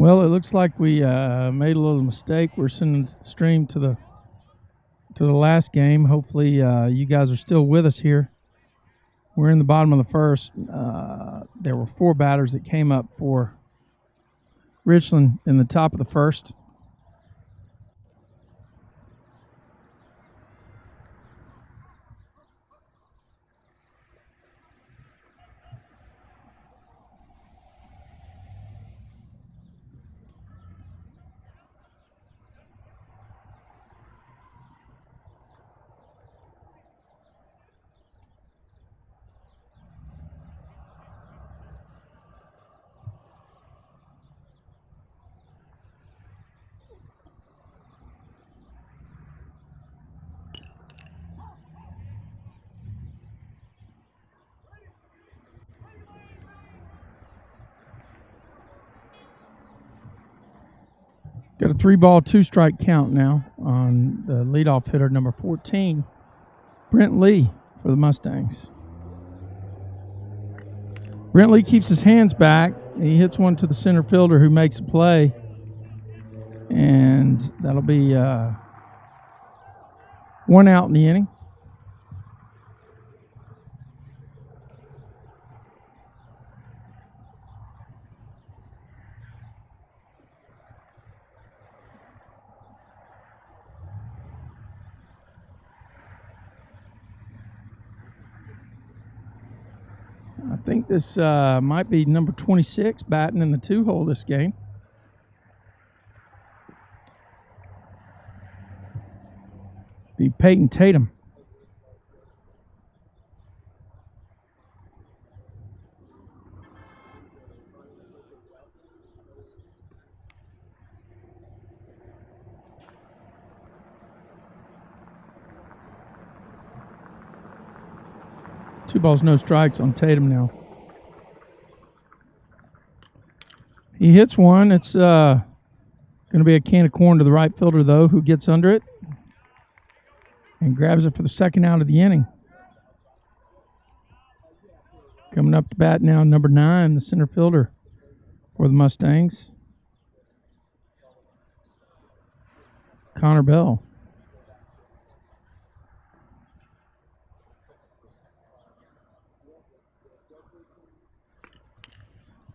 Well, it looks like we made a little mistake. We're sending the stream to the last game. Hopefully, you guys are still with us here. We're in the bottom of the first. There were 4 batters that came up for Richland in the top of the first. Got a 3-ball, 2-strike count now on the leadoff hitter, number 14, Brent Lee for the Mustangs. Brent Lee keeps his hands back. He hits one to the center fielder who makes a play. And that'll be 1 out in the inning. I think this might be number 26 batting in the 2-hole this game. Be Peyton Tatum. Two balls, no strikes on Tatum now. He hits one. It's going to be a can of corn to the right fielder, though, who gets under it and grabs it for the 2nd out of the inning. Coming up to bat now, number 9, the center fielder for the Mustangs, Connor Bell.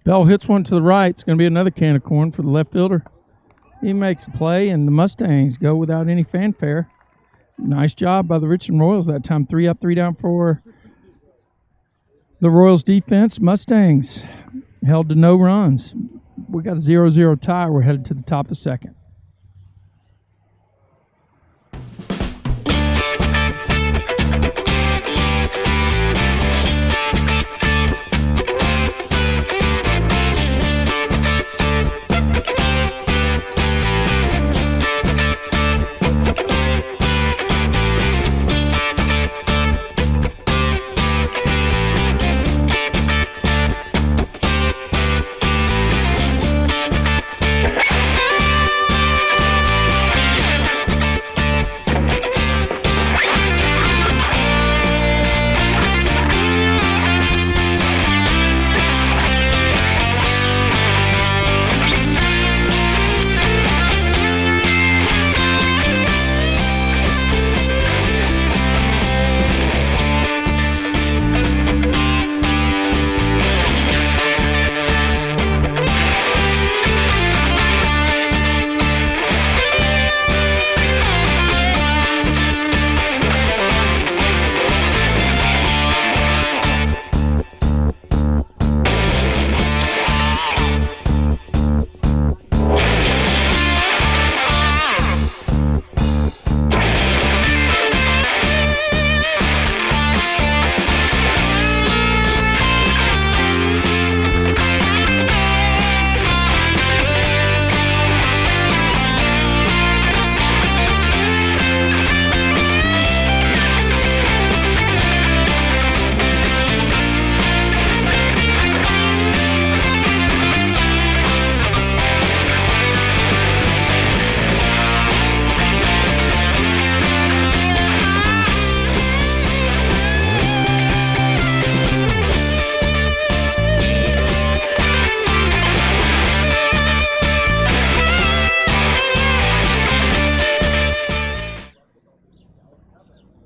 Bell hits one to the right. It's going to be another can of corn for the left fielder. He makes a play, and the Mustangs go without any fanfare. Nice job by the Richland Royals that time. 3 up, 3 down for the Royals defense. Mustangs held to no runs. We got a 0-0 tie. We're headed to the top of the 2nd.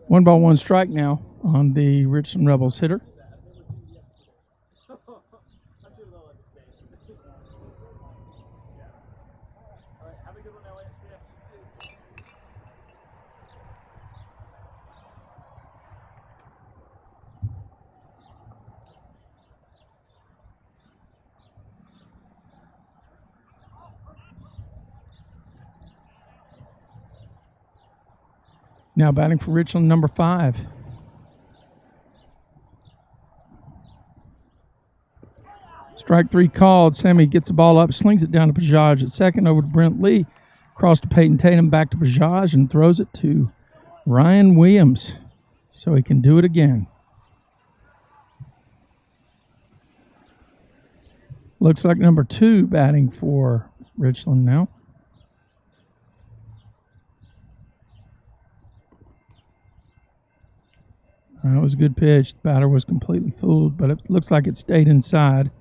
1 ball, 1 strike now on the Richland Rebels hitter. Now batting for Richland, number 5. Strike 3 called. Sammy gets the ball up, slings it down to Bajaj at second, over to Brent Lee. Across to Peyton Tatum, back to Bajaj, and throws it to Ryan Williams so he can do it again. Looks like number 2 batting for Richland now. That was a good pitch. The batter was completely fooled, but it looks like it stayed inside.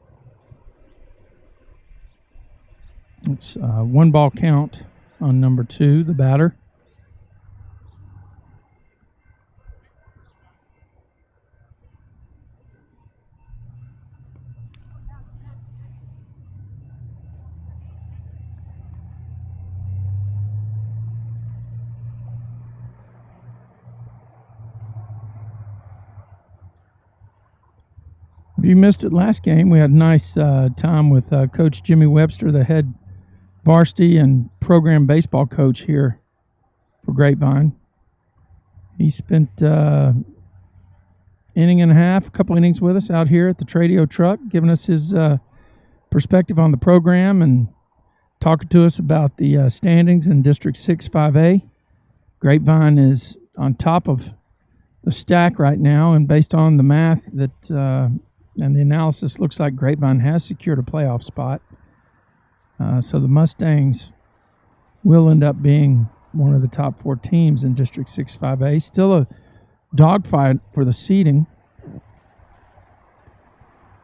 It's 1 ball count on number 2, the batter. If you missed it last game, we had a nice time with Coach Jimmy Webster, the head varsity and program baseball coach here for Grapevine. He spent inning and a half, a couple innings with us out here at the Tradio truck, giving us his perspective on the program and talking to us about the standings in District 6 5A. Grapevine is on top of the stack right now, and based on the math that and the analysis, looks like Grapevine has secured a playoff spot. So the Mustangs will end up being one of the top 4 teams in District 6 5A. Still a dogfight for the seeding,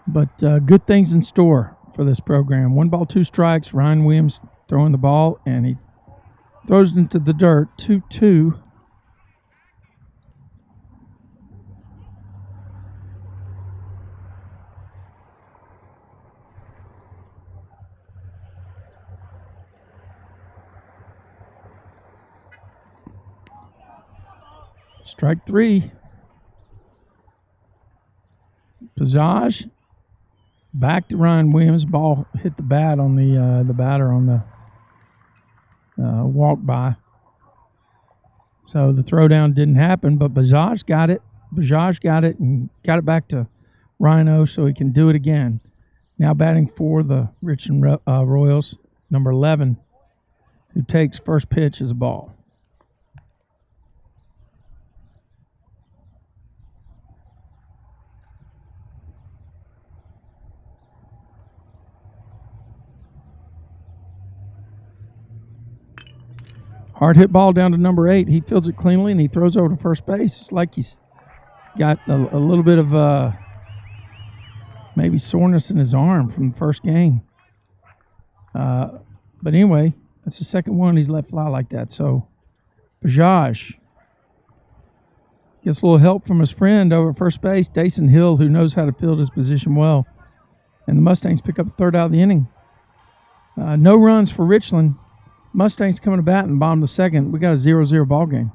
but good things in store for this program. 1 ball, 2 strikes. Ryan Williams throwing the ball, and he throws it into the dirt. 2-2. Strike 3. Pizzage. Back to Ryan Williams. Ball hit the bat on the batter on the walk by. So the throwdown didn't happen, but Bajaj got it. Bajaj got it and got it back to Rhino so he can do it again. Now batting for the Richland Royals, number 11, who takes first pitch as a ball. Hard hit ball down to number 8. He fields it cleanly and he throws over to first base. It's like he's got a little bit of maybe soreness in his arm from the first game. But anyway, that's the second one he's let fly like that. So Bajaj gets a little help from his friend over at first base, Dason Hill, who knows how to field his position well. And the Mustangs pick up the third out of the inning. No runs for Richland. Mustangs coming to bat in bottom of the second. We got a 0-0 ball game.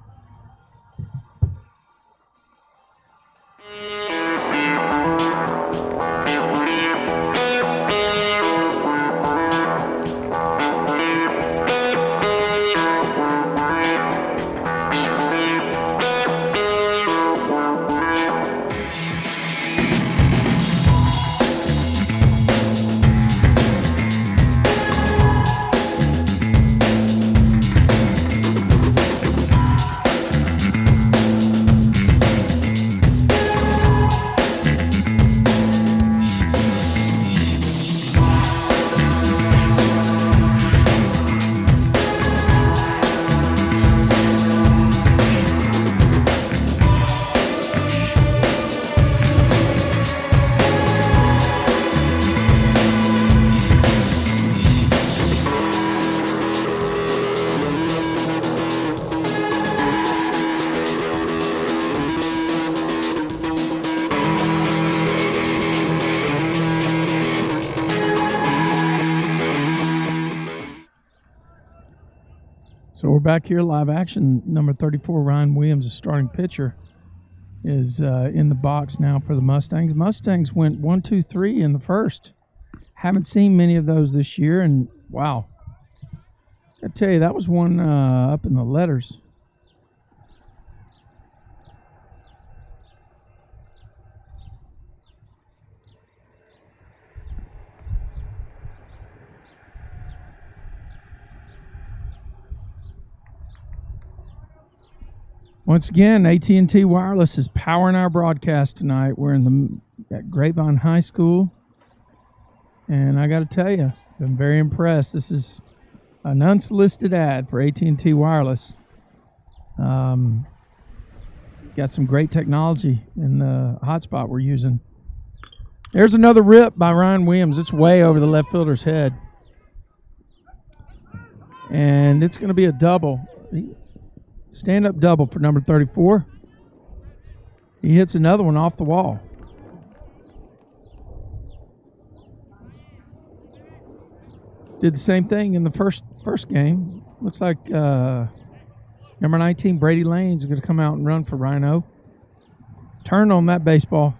So we're back here, live action. Number 34, Ryan Williams, the starting pitcher, is in the box now for the Mustangs. Mustangs went 1-2-3 in the first. Haven't seen many of those this year, and wow. I tell you, that was one up in the letters. Once again, AT&T Wireless is powering our broadcast tonight. We're at Grapevine High School, and I got to tell you, been very impressed. This is an unsolicited ad for AT&T Wireless. Got some great technology in the hotspot we're using. There's another rip by Ryan Williams. It's way over the left fielder's head, and it's going to be a double. Stand-up double for number 34. He hits another one off the wall. Did the same thing in the first game. Looks like number 19, Brady Lane's is going to come out and run for Rhino. Turn on that baseball.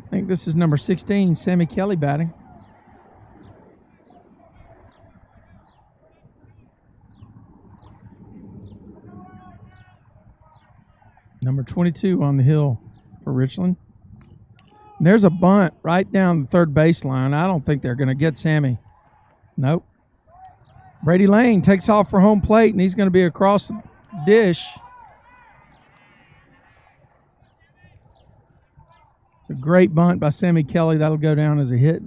I think this is number 16, Sammy Kelly batting. Number 22 on the hill for Richland. And there's a bunt right down the third baseline. I don't think they're going to get Sammy. Nope. Brady Lane takes off for home plate, and he's going to be across the dish. It's a great bunt by Sammy Kelly. That'll go down as a hit.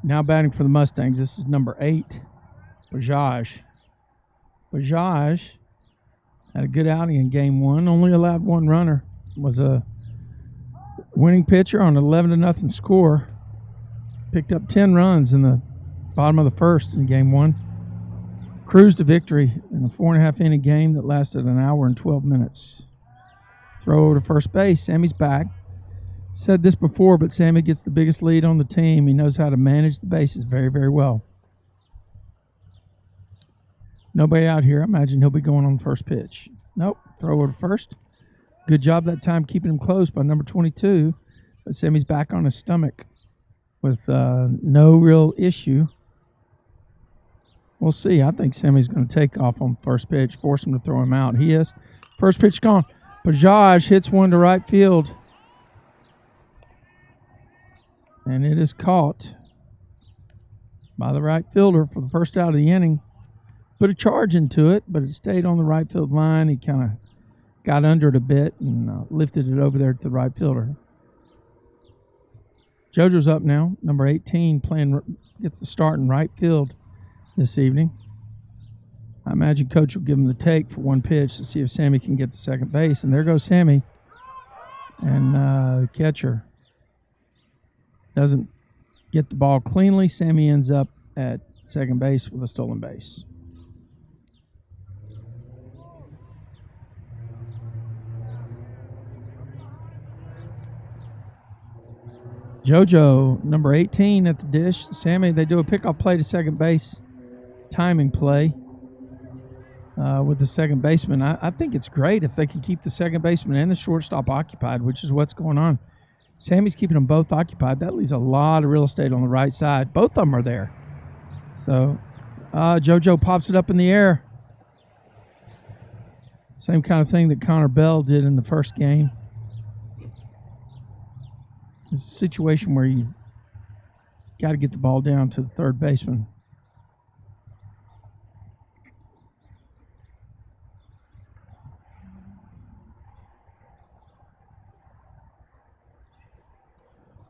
Now batting for the Mustangs. This is number 8, Bajaj. Bajaj had a good outing in game 1. Only allowed one runner. Was a winning pitcher on an 11-0 score. Picked up 10 runs in the bottom of the first in game 1. Cruised to victory in a 4.5-inning game that lasted an hour and 12 minutes. Throw over to first base. Sammy's back. Said this before, but Sammy gets the biggest lead on the team. He knows how to manage the bases very, very well. Nobody out here. I imagine he'll be going on the first pitch. Nope. Throw over to first. Good job that time keeping him close by number 22. But Sammy's back on his stomach with no real issue. We'll see. I think Sammy's going to take off on first pitch, force him to throw him out. He is. First pitch gone. Bajaj hits one to right field. And it is caught by the right fielder for the first out of the inning. Put a charge into it, but it stayed on the right field line. He kind of got under it a bit and lifted it over there to the right fielder. JoJo's up now, number 18, gets the start in right field this evening. I imagine Coach will give him the take for one pitch to see if Sammy can get to second base. And there goes Sammy. And the catcher doesn't get the ball cleanly. Sammy ends up at second base with a stolen base. JoJo, number 18 at the dish. Sammy, they do a pickoff play to second base, timing play with the second baseman. I think it's great if they can keep the second baseman and the shortstop occupied, which is what's going on. Sammy's keeping them both occupied. That leaves a lot of real estate on the right side. Both of them are there. So JoJo pops it up in the air. Same kind of thing that Connor Bell did in the first game. It's a situation where you got to get the ball down to the third baseman.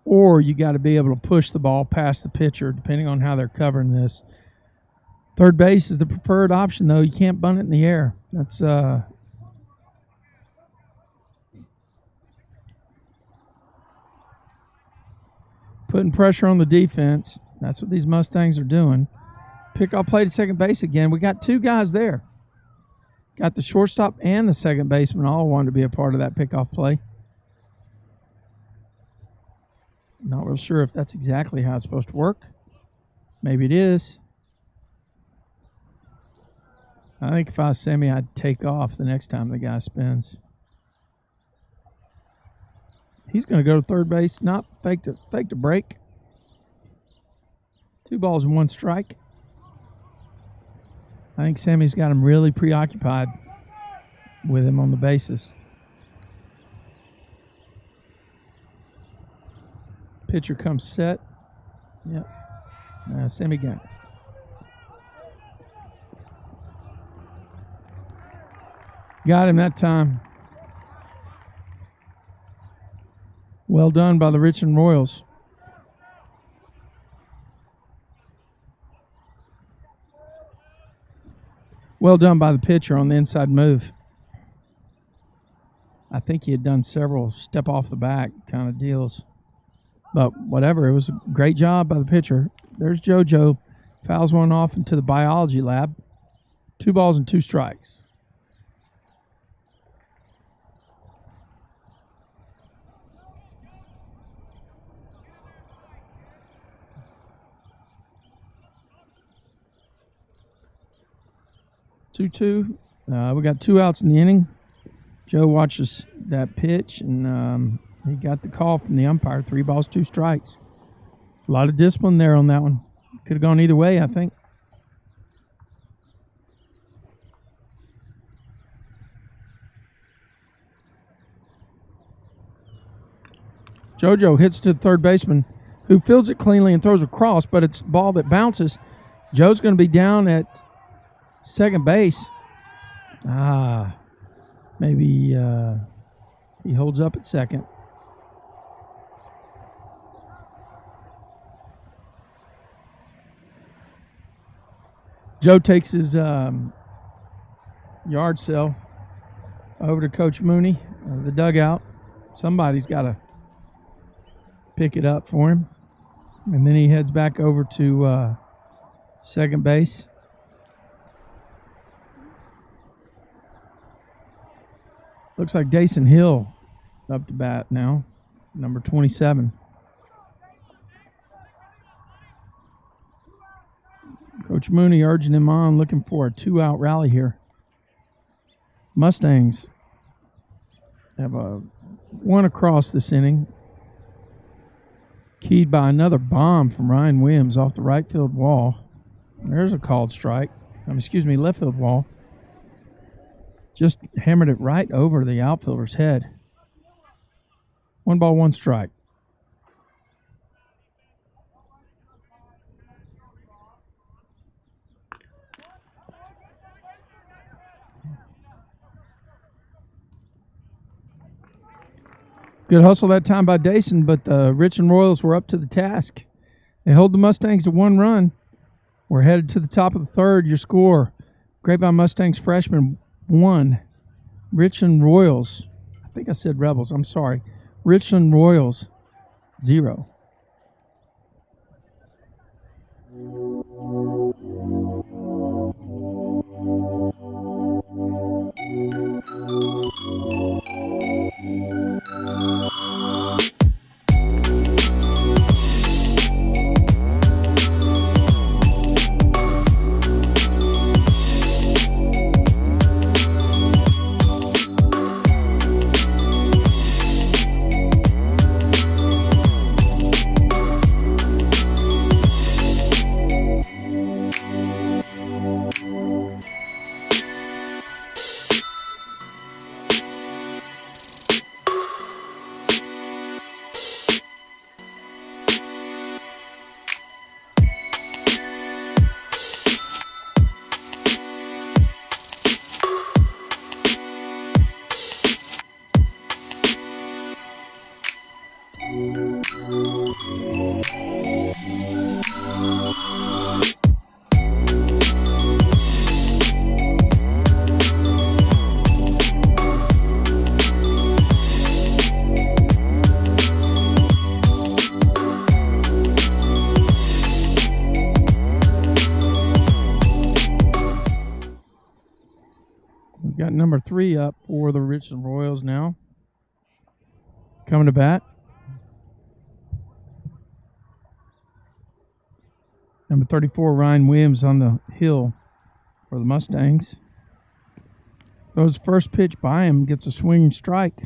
Or you got to be able to push the ball past the pitcher, depending on how they're covering this. Third base is the preferred option, though. You can't bunt it in the air. That's putting pressure on the defense. That's what these Mustangs are doing. Pickoff play to second base again. We got two guys there. Got the shortstop and the second baseman all wanted to be a part of that pickoff play. Not real sure if that's exactly how it's supposed to work. Maybe it is. I think if I was Sammy, I'd take off the next time the guy spins. He's going to go to third base, not fake to break. 2 balls and 1 strike. I think Sammy's got him really preoccupied with him on the bases. Pitcher comes set. Yep. Sammy got it. Got him that time. Well done by the Richland Royals. Well done by the pitcher on the inside move. I think he had done several step off the back kind of deals. But whatever, it was a great job by the pitcher. There's JoJo. Fouls one off into the biology lab. 2 balls and 2 strikes. We got 2 outs in the inning. Joe watches that pitch, and he got the call from the umpire. 3 balls, 2 strikes. A lot of discipline there on that one. Could have gone either way, I think. JoJo hits to the third baseman, who fields it cleanly and throws across, but it's a ball that bounces. Joe's going to be down at second base. Maybe he holds up at second. Joe takes his yard sale over to Coach Mooney, the dugout. Somebody's got to pick it up for him. And then he heads back over to second base. Looks like Dason Hill up to bat now, number 27. Coach Mooney urging him on, looking for a 2-out rally here. Mustangs have a 1 across this inning, keyed by another bomb from Ryan Williams off the right field wall. There's a called strike. Left field wall. Just hammered it right over the outfielder's head. 1 ball, 1 strike. Good hustle that time by Dason, but the Richland Royals were up to the task. They hold the Mustangs to 1 run. We're headed to the top of the third. Your score, Grapevine Mustangs freshman 1. Richland Royals, I think I said Rebels, I'm sorry. Richland Royals 0. Got number 3 up for the Richland Royals now. Coming to bat. Number 34, Ryan Williams on the hill for the Mustangs. Throws first pitch by him, gets a swinging strike.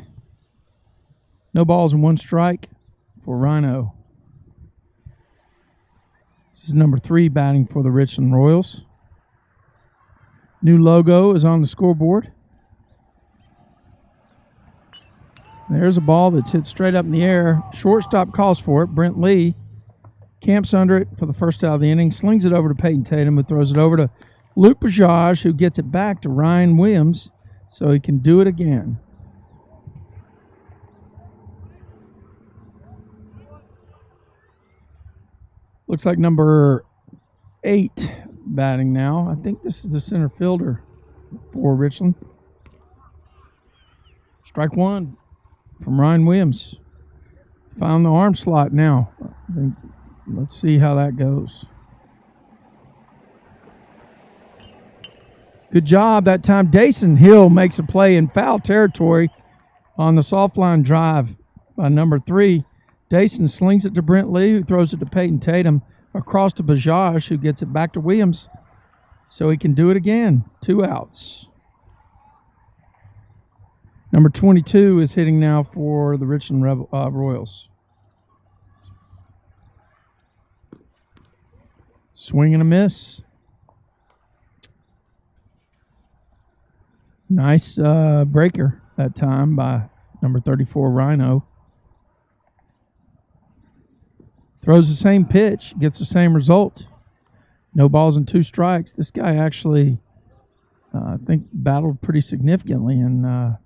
No balls and 1 strike for Rhino. This is number 3 batting for the Richland Royals. New logo is on the scoreboard. There's a ball that's hit straight up in the air. Shortstop calls for it. Brent Lee camps under it for the first out of the inning, slings it over to Peyton Tatum, who throws it over to Luke Bajaj, who gets it back to Ryan Williams so he can do it again. Looks like number 8 batting now. I think this is the center fielder for Richland. Strike 1 from Ryan Williams. Found the arm slot now. Let's see how that goes. Good job that time. Dason Hill makes a play in foul territory on the soft line drive by number 3. Dason slings it to Brent Lee, who throws it to Peyton Tatum, across to Bajaj, who gets it back to Williams so he can do it again. 2 outs. Number 22 is hitting now for the Richland Royals. Swing and a miss. Nice breaker that time by number 34, Rhino. Throws the same pitch, gets the same result. No balls and 2 strikes. This guy actually, I think, battled pretty significantly at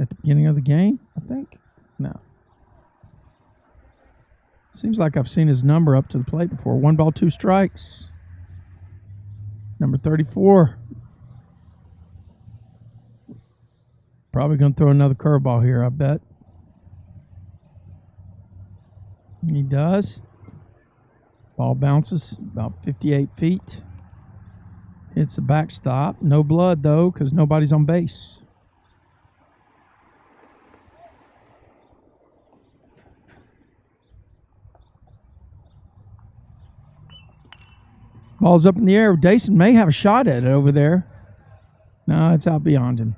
the beginning of the game, I think. No. Seems like I've seen his number up to the plate before. 1 ball, 2 strikes. Number 34. Probably going to throw another curveball here, I bet. He does. Ball bounces about 58 feet. Hits the backstop. No blood, though, because nobody's on base. Ball's up in the air. Dason may have a shot at it over there. No, it's out beyond him.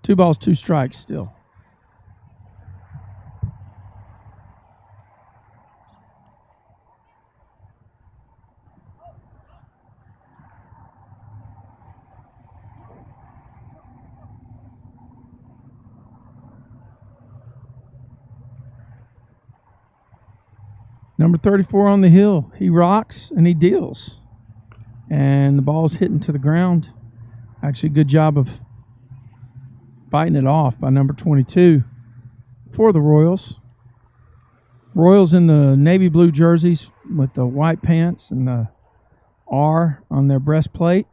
2 balls, 2 strikes still. Number 34 on the hill. He rocks and he deals. And the ball's hitting to the ground. Actually, good job of fighting it off by number 22 for the Royals. Royals in the navy blue jerseys with the white pants and the R on their breastplate.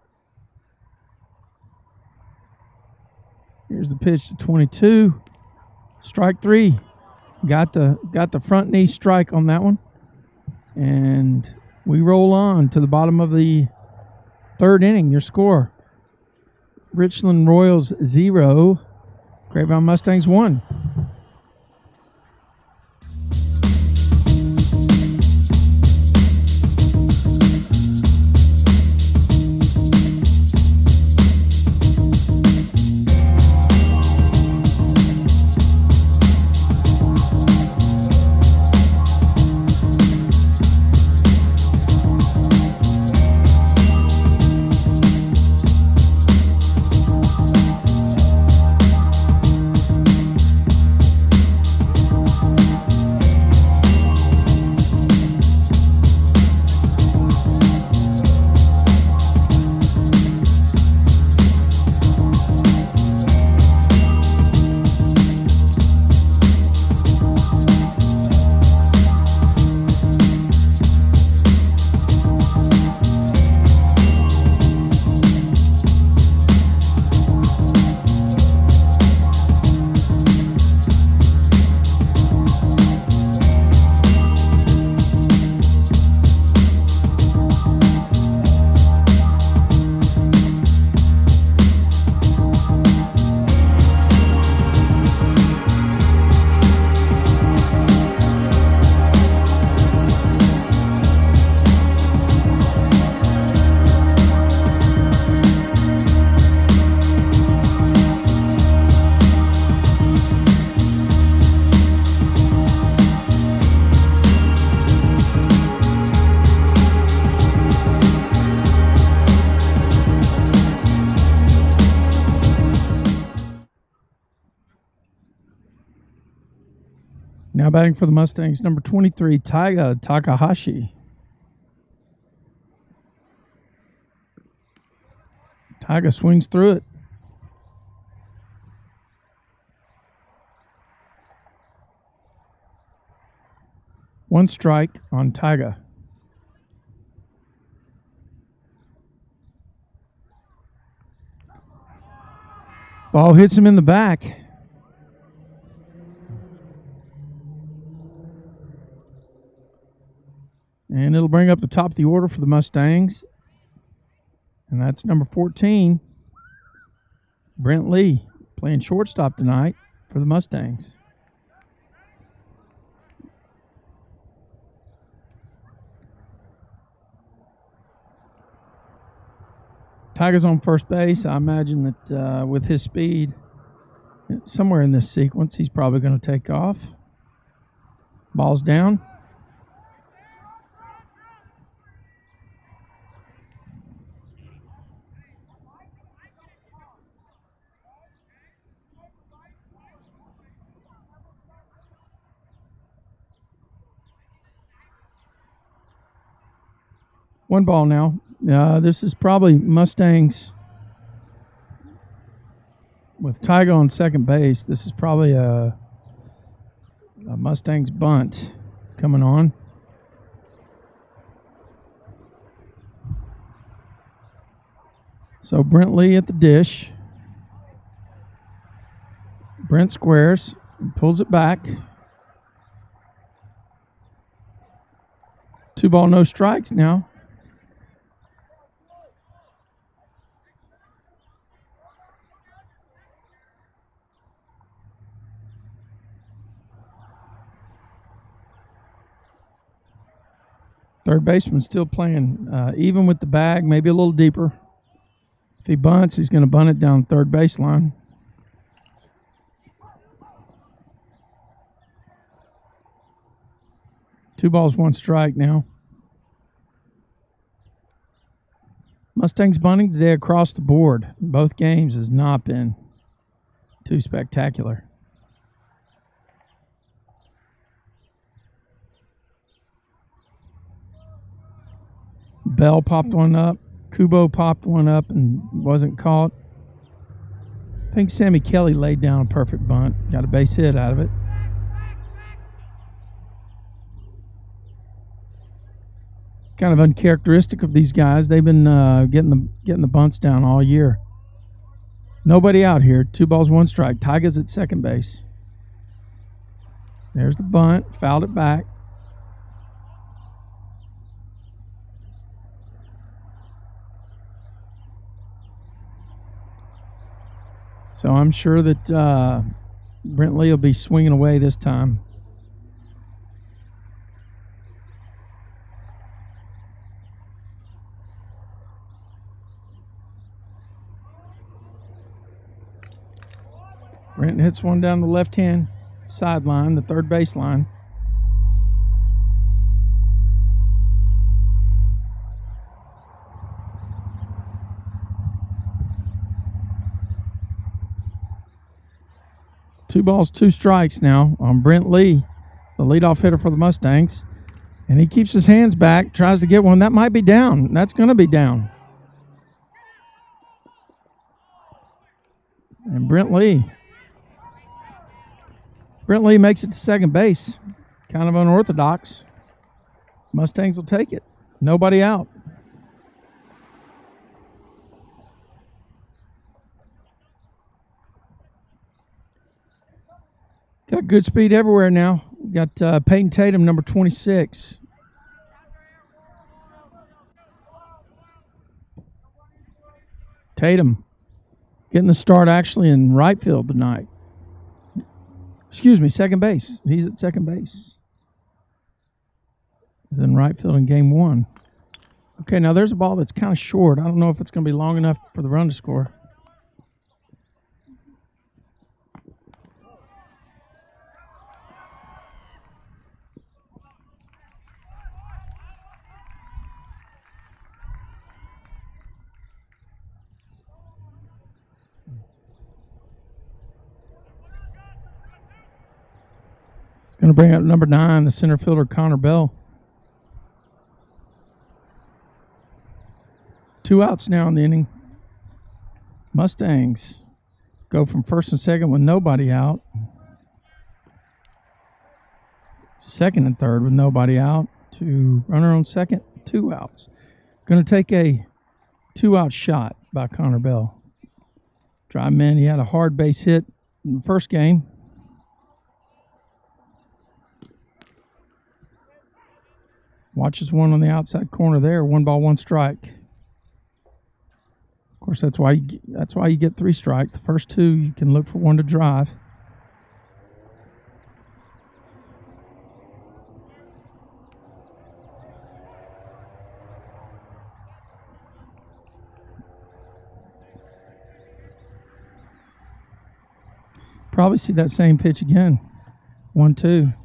Here's the pitch to 22. Strike 3. Got the front knee strike on that one. And we roll on to the bottom of the 3rd inning. Your score: Richland Royals 0, Grapevine Mustangs 1. Now batting for the Mustangs, number 23, Taiga Takahashi. Taiga swings through it. One strike on Taiga. Ball hits him in the back. And it'll bring up the top of the order for the Mustangs. And that's number 14, Brent Lee, playing shortstop tonight for the Mustangs. Tiger's on first base. I imagine that with his speed, somewhere in this sequence, he's probably going to take off. Ball's down. One ball now. This is probably Mustangs with Tiger on second base. This is probably a Mustangs bunt coming on. So Brent Lee at the dish. Brent squares, pulls it back. 2 ball, no strikes now. Third baseman still playing even with the bag, maybe a little deeper. If he bunts, he's going to bunt it down the third baseline. Two balls, one strike now. Mustangs bunting today across the board. Both games has not been too spectacular. Bell popped one up. Kubo popped one up and wasn't caught. I think Sammy Kelly laid down a perfect bunt. Got a base hit out of it. Kind of uncharacteristic of these guys. They've been getting the bunts down all year. Nobody out here. 2 balls, 1 strike. Tigers at second base. There's the bunt. Fouled it back. So I'm sure that Brent Lee will be swinging away this time. Brent hits one down the left-hand sideline, the third baseline. Two balls, 2 strikes now on Brent Lee, the leadoff hitter for the Mustangs. And he keeps his hands back, tries to get one. That might be down. That's going to be down. And Brent Lee makes it to second base. Kind of unorthodox. Mustangs will take it. Nobody out. Got good speed everywhere now. We got Peyton Tatum, number 26. Tatum getting the start actually in right field tonight. Excuse me, second base. He's at second base. He's in right field in game 1. Okay, now there's a ball that's kind of short. I don't know if it's going to be long enough for the run to score. Going to bring up number 9, the center fielder, Connor Bell. 2 outs now in the inning. Mustangs go from first and second with nobody out. Second and third with nobody out to runner on second, 2 outs. Going to take a 2-out shot by Connor Bell. Drive man, he had a hard base hit in the first game. Watches one on the outside corner there. 1 ball, 1 strike. Of course, that's why you get 3 strikes. The first 2, you can look for one to drive. Probably see that same pitch again. 1-2.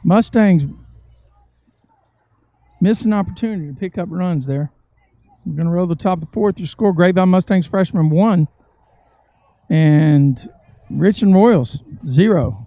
Mustangs miss an opportunity to pick up runs there. We're going to roll the top of the 4th. Your score: Grapevine Mustangs freshman 1 and Richland Royals 0.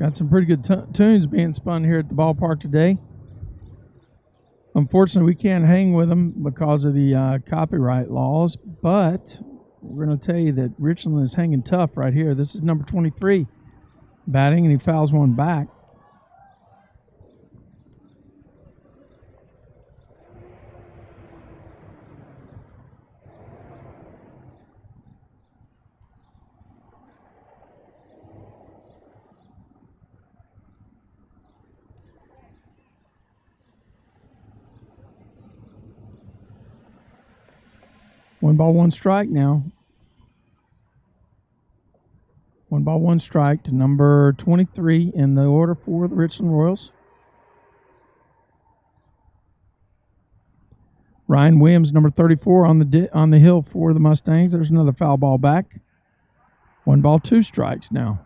Got some pretty good tunes being spun here at the ballpark today. Unfortunately, we can't hang with them because of the copyright laws, but we're going to tell you that Richland is hanging tough right here. This is number 23 batting, and he fouls one back. One ball, 1 strike now. 1 ball, 1 strike to number 23 in the order for the Richland Royals. Ryan Williams, number 34, on the hill for the Mustangs. There's another foul ball back. 1 ball, 2 strikes now.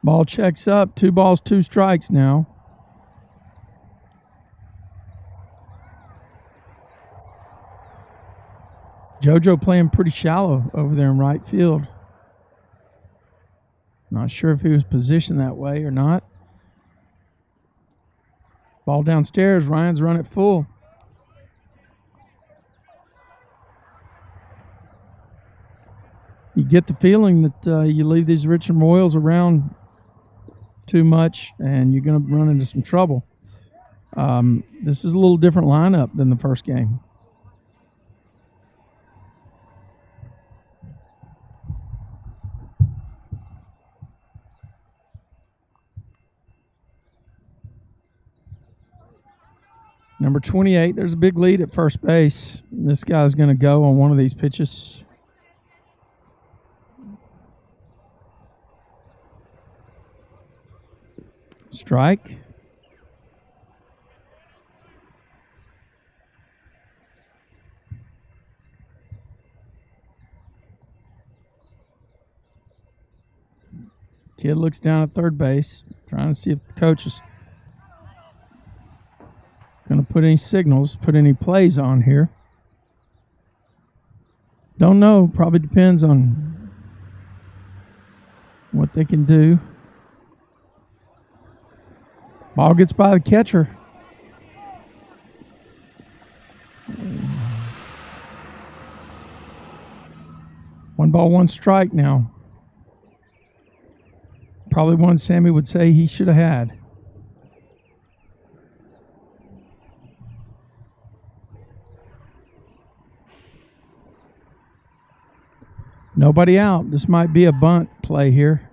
Ball checks up. 2 balls, 2 strikes now. JoJo playing pretty shallow over there in right field. Not sure if he was positioned that way or not. Ball downstairs. Ryan's run it full. You get the feeling that you leave these Richland Royals around too much and you're going to run into some trouble. This is a little different lineup than the first game. Number 28, there's a big lead at first base. This guy's going to go on one of these pitches. Strike. Kid looks down at third base, trying to see if the coach is going to put any signals, put any plays on here. Don't know. Probably depends on what they can do. Ball gets by the catcher. One ball, one strike now. Probably one Sammy would say he should have had. Nobody out. This might be a bunt play here.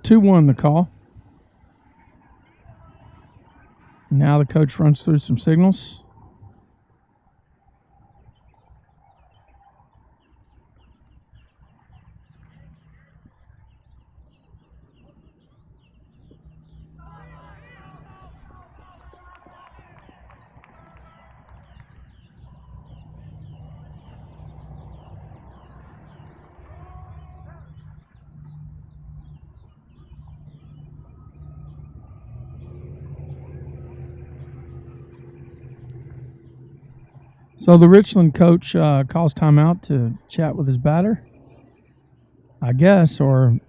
2-1 the call. Now the coach runs through some signals. So the Richland coach calls timeout to chat with his batter, I guess, or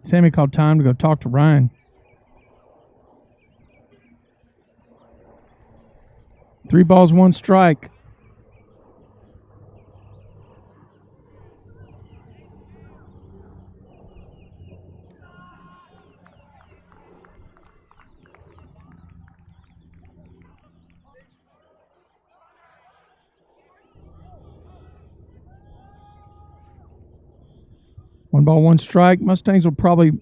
Sammy called time to go talk to Ryan. 3 balls, 1 strike. One ball, 1 strike. Mustangs will probably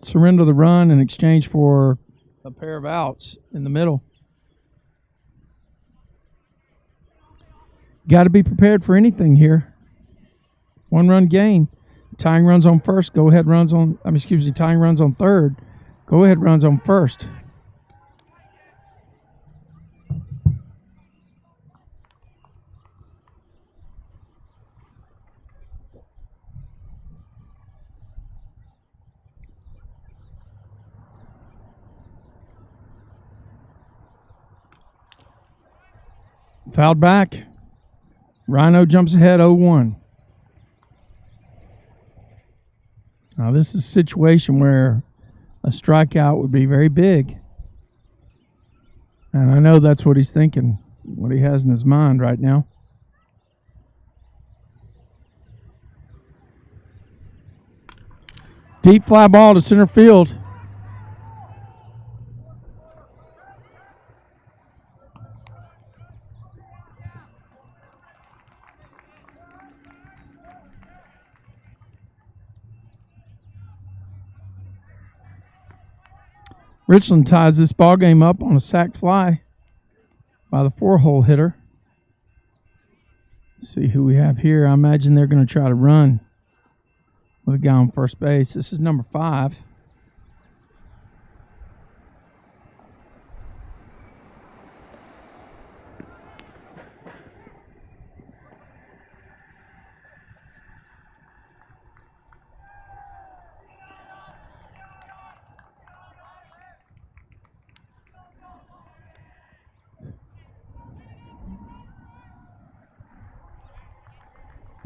surrender the run in exchange for a pair of outs in the middle. Got to be prepared for anything here. 1-run game. Tying runs on first. Tying runs on third. Go ahead runs on first. Fouled back. Rhino jumps ahead 0-1. Now this is a situation where a strikeout would be very big. And I know that's what he's thinking, what he has in his mind right now. Deep fly ball to center field. Richland ties this ball game up on a sac fly by the 4-hole hitter. Let's see who we have here. I imagine they're going to try to run with a guy on first base. This is number 5.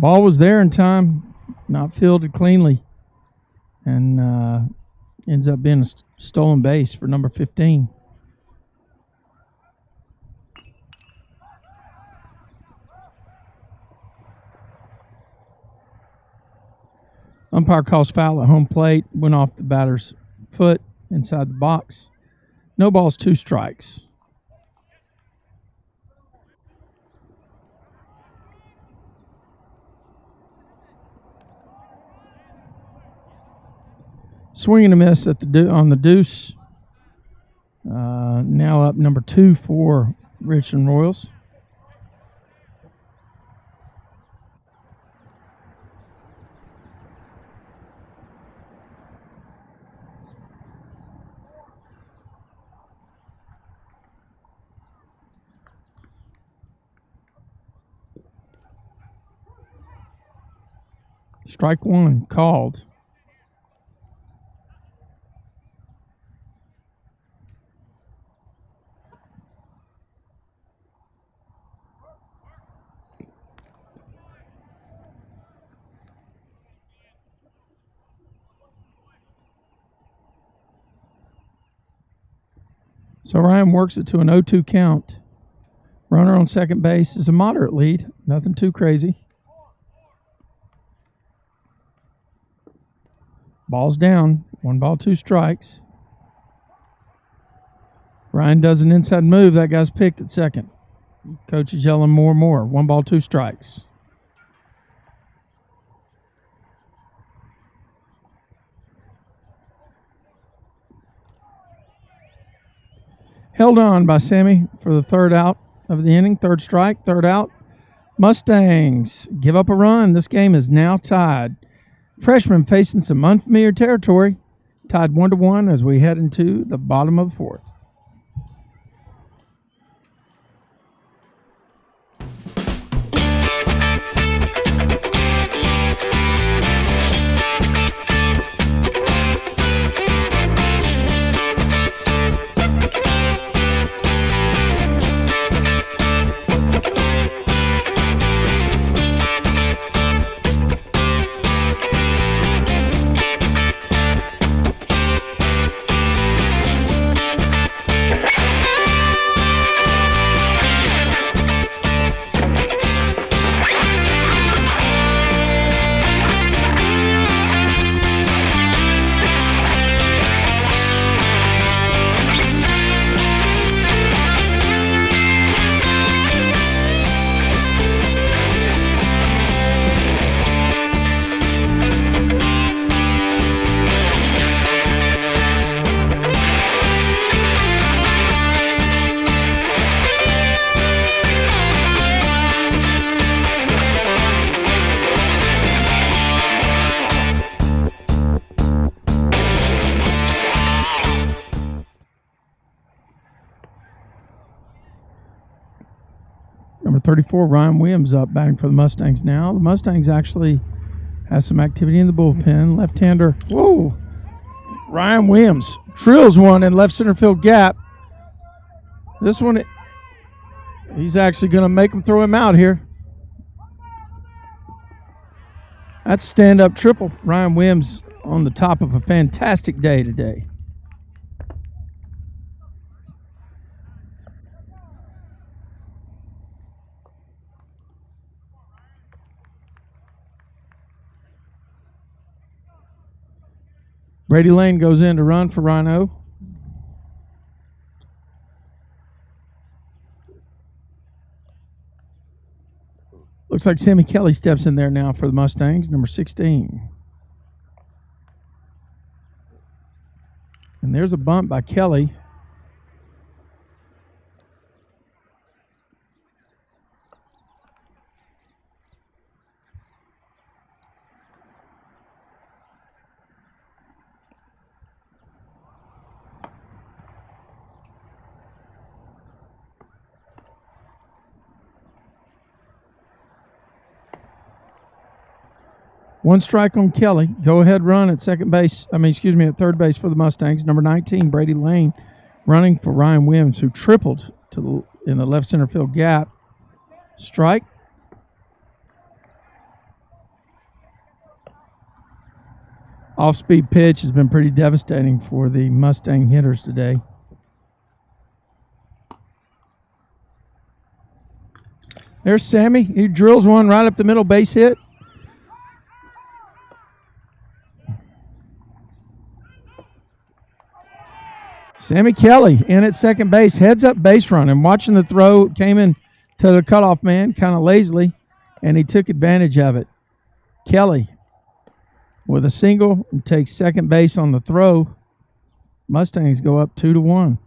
Ball was there in time, not fielded cleanly, and ends up being a stolen base for number 15. Umpire calls foul at home plate, went off the batter's foot inside the box. No balls, 2 strikes. Swing and a miss at the on the deuce. Now up number 2 for Richland Royals. Strike one called. So Ryan works it to an 0-2 count. Runner on second base is a moderate lead, nothing too crazy. Ball's down, 1 ball, 2 strikes. Ryan does an inside move, that guy's picked at second. Coach is yelling more and more, 1 ball, 2 strikes. Held on by Sammy for the 3rd out of the inning, 3rd strike, 3rd out. Mustangs give up a run. This game is now tied. Freshmen facing some unfamiliar territory, tied 1-1 as we head into the bottom of the 4th. Number 34, Ryan Williams up batting for the Mustangs now. The Mustangs actually has some activity in the bullpen. Left-hander, whoa! Ryan Williams drills one in left center field gap. This one, he's actually going to make him throw him out here. That's stand-up triple. Ryan Williams on the top of a fantastic day today. Brady Lane goes in to run for Rhino. Looks like Sammy Kelly steps in there now for the Mustangs, number 16. And there's a bunt by Kelly. One strike on Kelly. Go ahead run at third base for the Mustangs. Number 19, Brady Lane, running for Ryan Williams, who tripled in the left center field gap. Strike. Off-speed pitch has been pretty devastating for the Mustang hitters today. There's Sammy. He drills one right up the middle, base hit. Sammy Kelly in at second base, heads up base run, and watching the throw, came in to the cutoff man kind of lazily, and he took advantage of it. Kelly with a single and takes second base on the throw. Mustangs go up 2-1.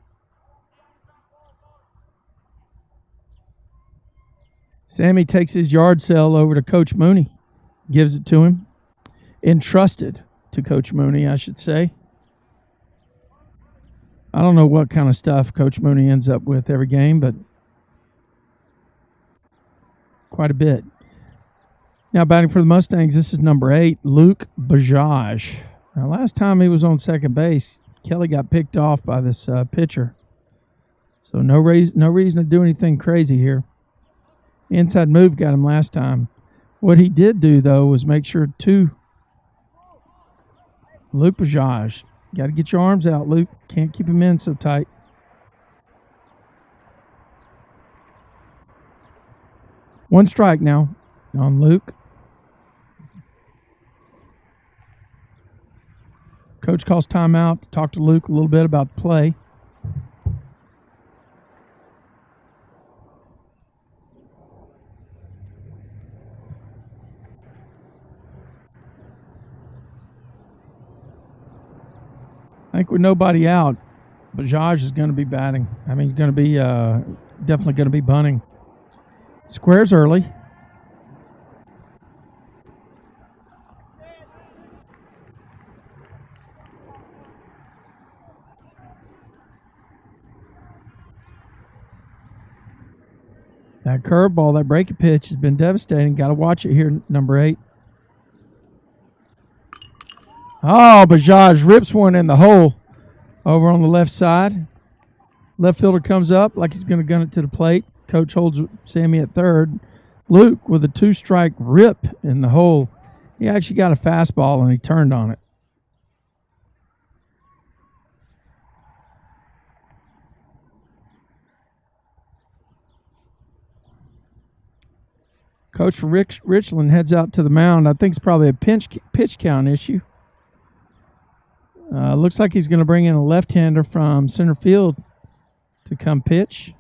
Sammy takes his yard sale over to Coach Mooney, gives it to him. Entrusted to Coach Mooney, I should say. I don't know what kind of stuff Coach Mooney ends up with every game, but quite a bit. Now batting for the Mustangs, this is number 8, Luke Bajaj. Now last time he was on second base, Kelly got picked off by this pitcher. So no reason to do anything crazy here. Inside move got him last time. What he did do, though, was make sure Luke Bajaj. Got to get your arms out, Luke. Can't keep him in so tight. One strike now on Luke. Coach calls timeout to talk to Luke a little bit about the play. I think with nobody out, Bajaj is going to be batting. I mean, he's going to be definitely going to be bunting. Squares early. That curveball, that breaking pitch has been devastating. Got to watch it here, number 8. Oh, Bajaj rips one in the hole over on the left side. Left fielder comes up like he's going to gun it to the plate. Coach holds Sammy at third. Luke with a 2-strike rip in the hole. He actually got a fastball and he turned on it. Coach for Richland heads out to the mound. I think it's probably a pitch count issue. Looks like he's going to bring in a left-hander from center field to come pitch.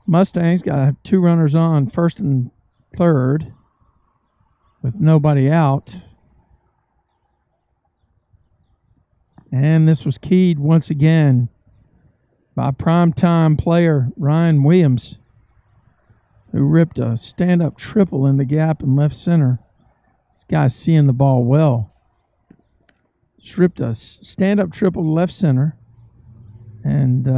Mustangs got to have 2 runners on, first and third, with nobody out. And this was keyed once again by primetime player Ryan Williams, who ripped a stand-up triple in the gap in left center. This guy's seeing the ball well. Just ripped a stand-up triple to left center. And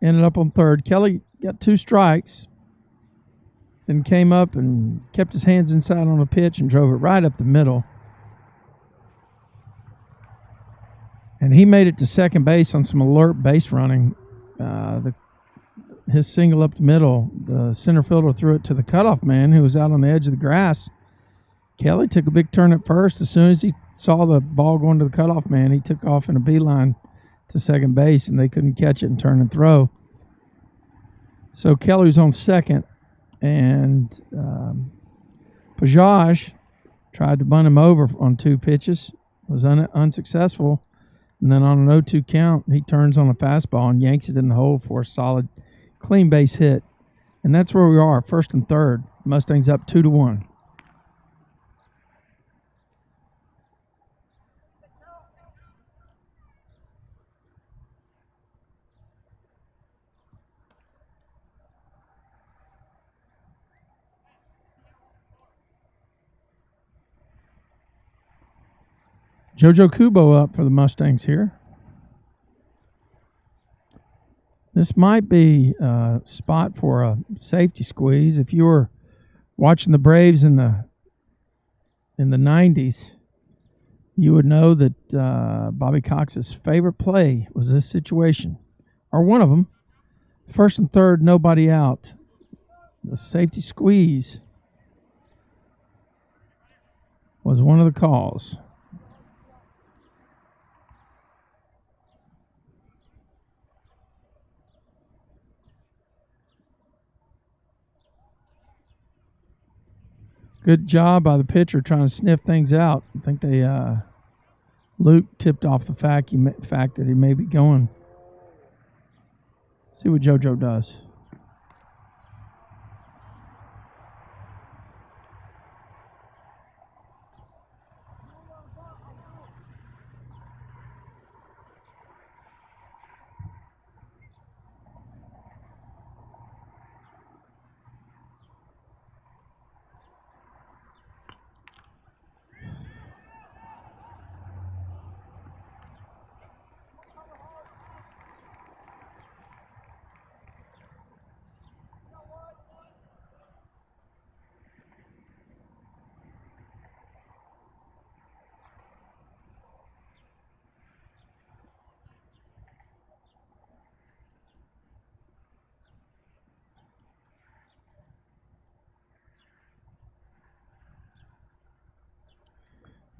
ended up on third. Kelly got 2 strikes. Then came up and kept his hands inside on the pitch and drove it right up the middle. And he made it to second base on some alert base running. His single up the middle, the center fielder threw it to the cutoff man who was out on the edge of the grass. Kelly took a big turn at first. As soon as he saw the ball going to the cutoff man, he took off in a beeline to second base, and they couldn't catch it and turn and throw. So Kelly was on second, and Bajaj tried to bunt him over on 2 pitches, was unsuccessful. And then on an 0-2 count, he turns on a fastball and yanks it in the hole for a solid, clean base hit. And that's where we are, first and third. Mustangs up 2-1. JoJo Kubo up for the Mustangs here. This might be a spot for a safety squeeze. If you were watching the Braves in the 90s, you would know that Bobby Cox's favorite play was this situation, or one of them. First and third, nobody out. The safety squeeze was one of the calls. Good job by the pitcher trying to sniff things out. I think Luke tipped off the fact that he may be going. See what JoJo does.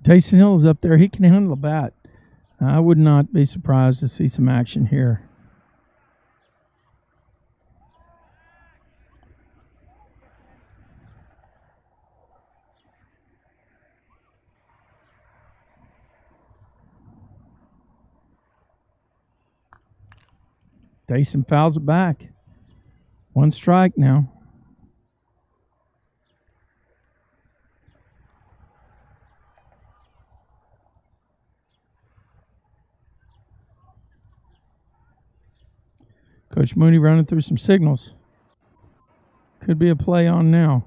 Taysom Hill is up there. He can handle the bat. I would not be surprised to see some action here. Taysom fouls it back. 1 strike now. Coach Mooney running through some signals. Could be a play on now.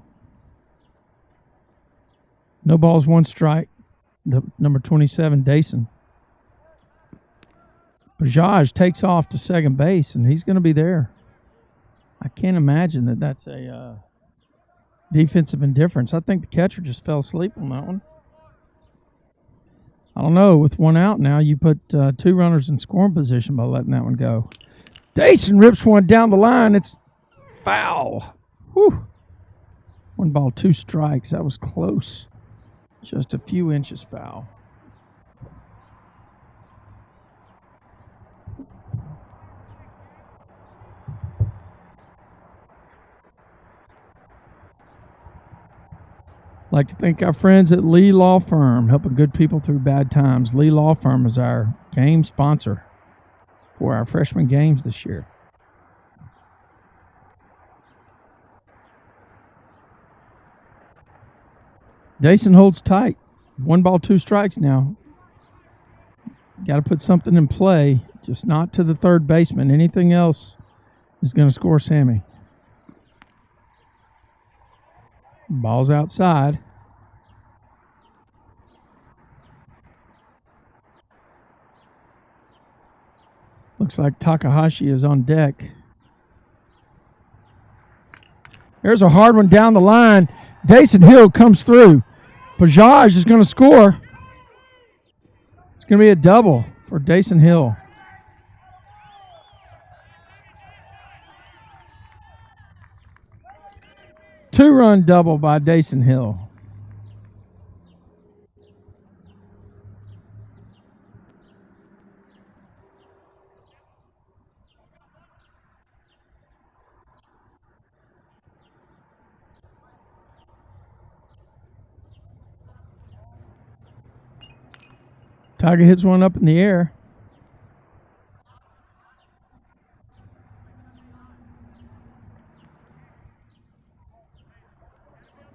No balls, 1 strike. The number 27, Dason. Bajaj takes off to second base, and he's going to be there. I can't imagine that that's a defensive indifference. I think the catcher just fell asleep on that one. I don't know. With 1 out now, you put 2 runners in scoring position by letting that one go. Dason rips one down the line. It's foul. Whew. 1 ball, 2 strikes. That was close. Just a few inches foul. I'd like to thank our friends at Lee Law Firm, helping good people through bad times. Lee Law Firm is our game sponsor for our freshman games this year. Dason holds tight. 1 ball, 2 strikes now. Got to put something in play, just not to the third baseman. Anything else is going to score Sammy. Ball's outside. Looks like Takahashi is on deck. There's a hard one down the line. Dason Hill comes through. Bajaj is going to score. It's going to be a double for Dason Hill. Two-run double by Dason Hill. Tiger hits one up in the air.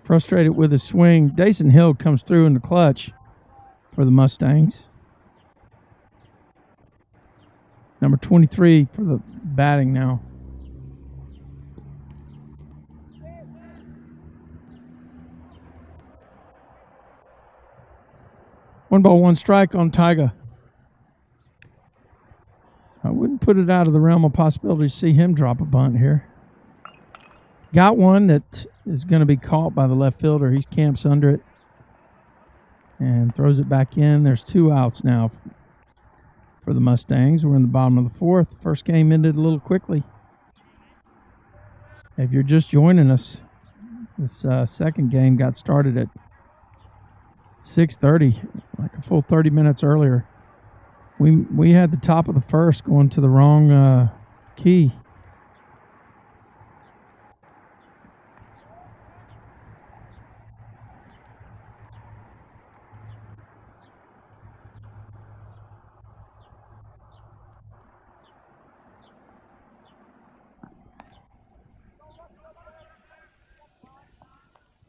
Frustrated with his swing, Dason Hill comes through in the clutch for the Mustangs. Number 23 for the batting now. One ball, 1 strike on Tiger. I wouldn't put it out of the realm of possibility to see him drop a bunt here. Got one that is going to be caught by the left fielder. He camps under it and throws it back in. There's 2 outs now for the Mustangs. We're in the bottom of the 4th. First game ended a little quickly. If you're just joining us, this second game got started at 6:30, like a full 30 minutes earlier. We had the top of the first going to the wrong key.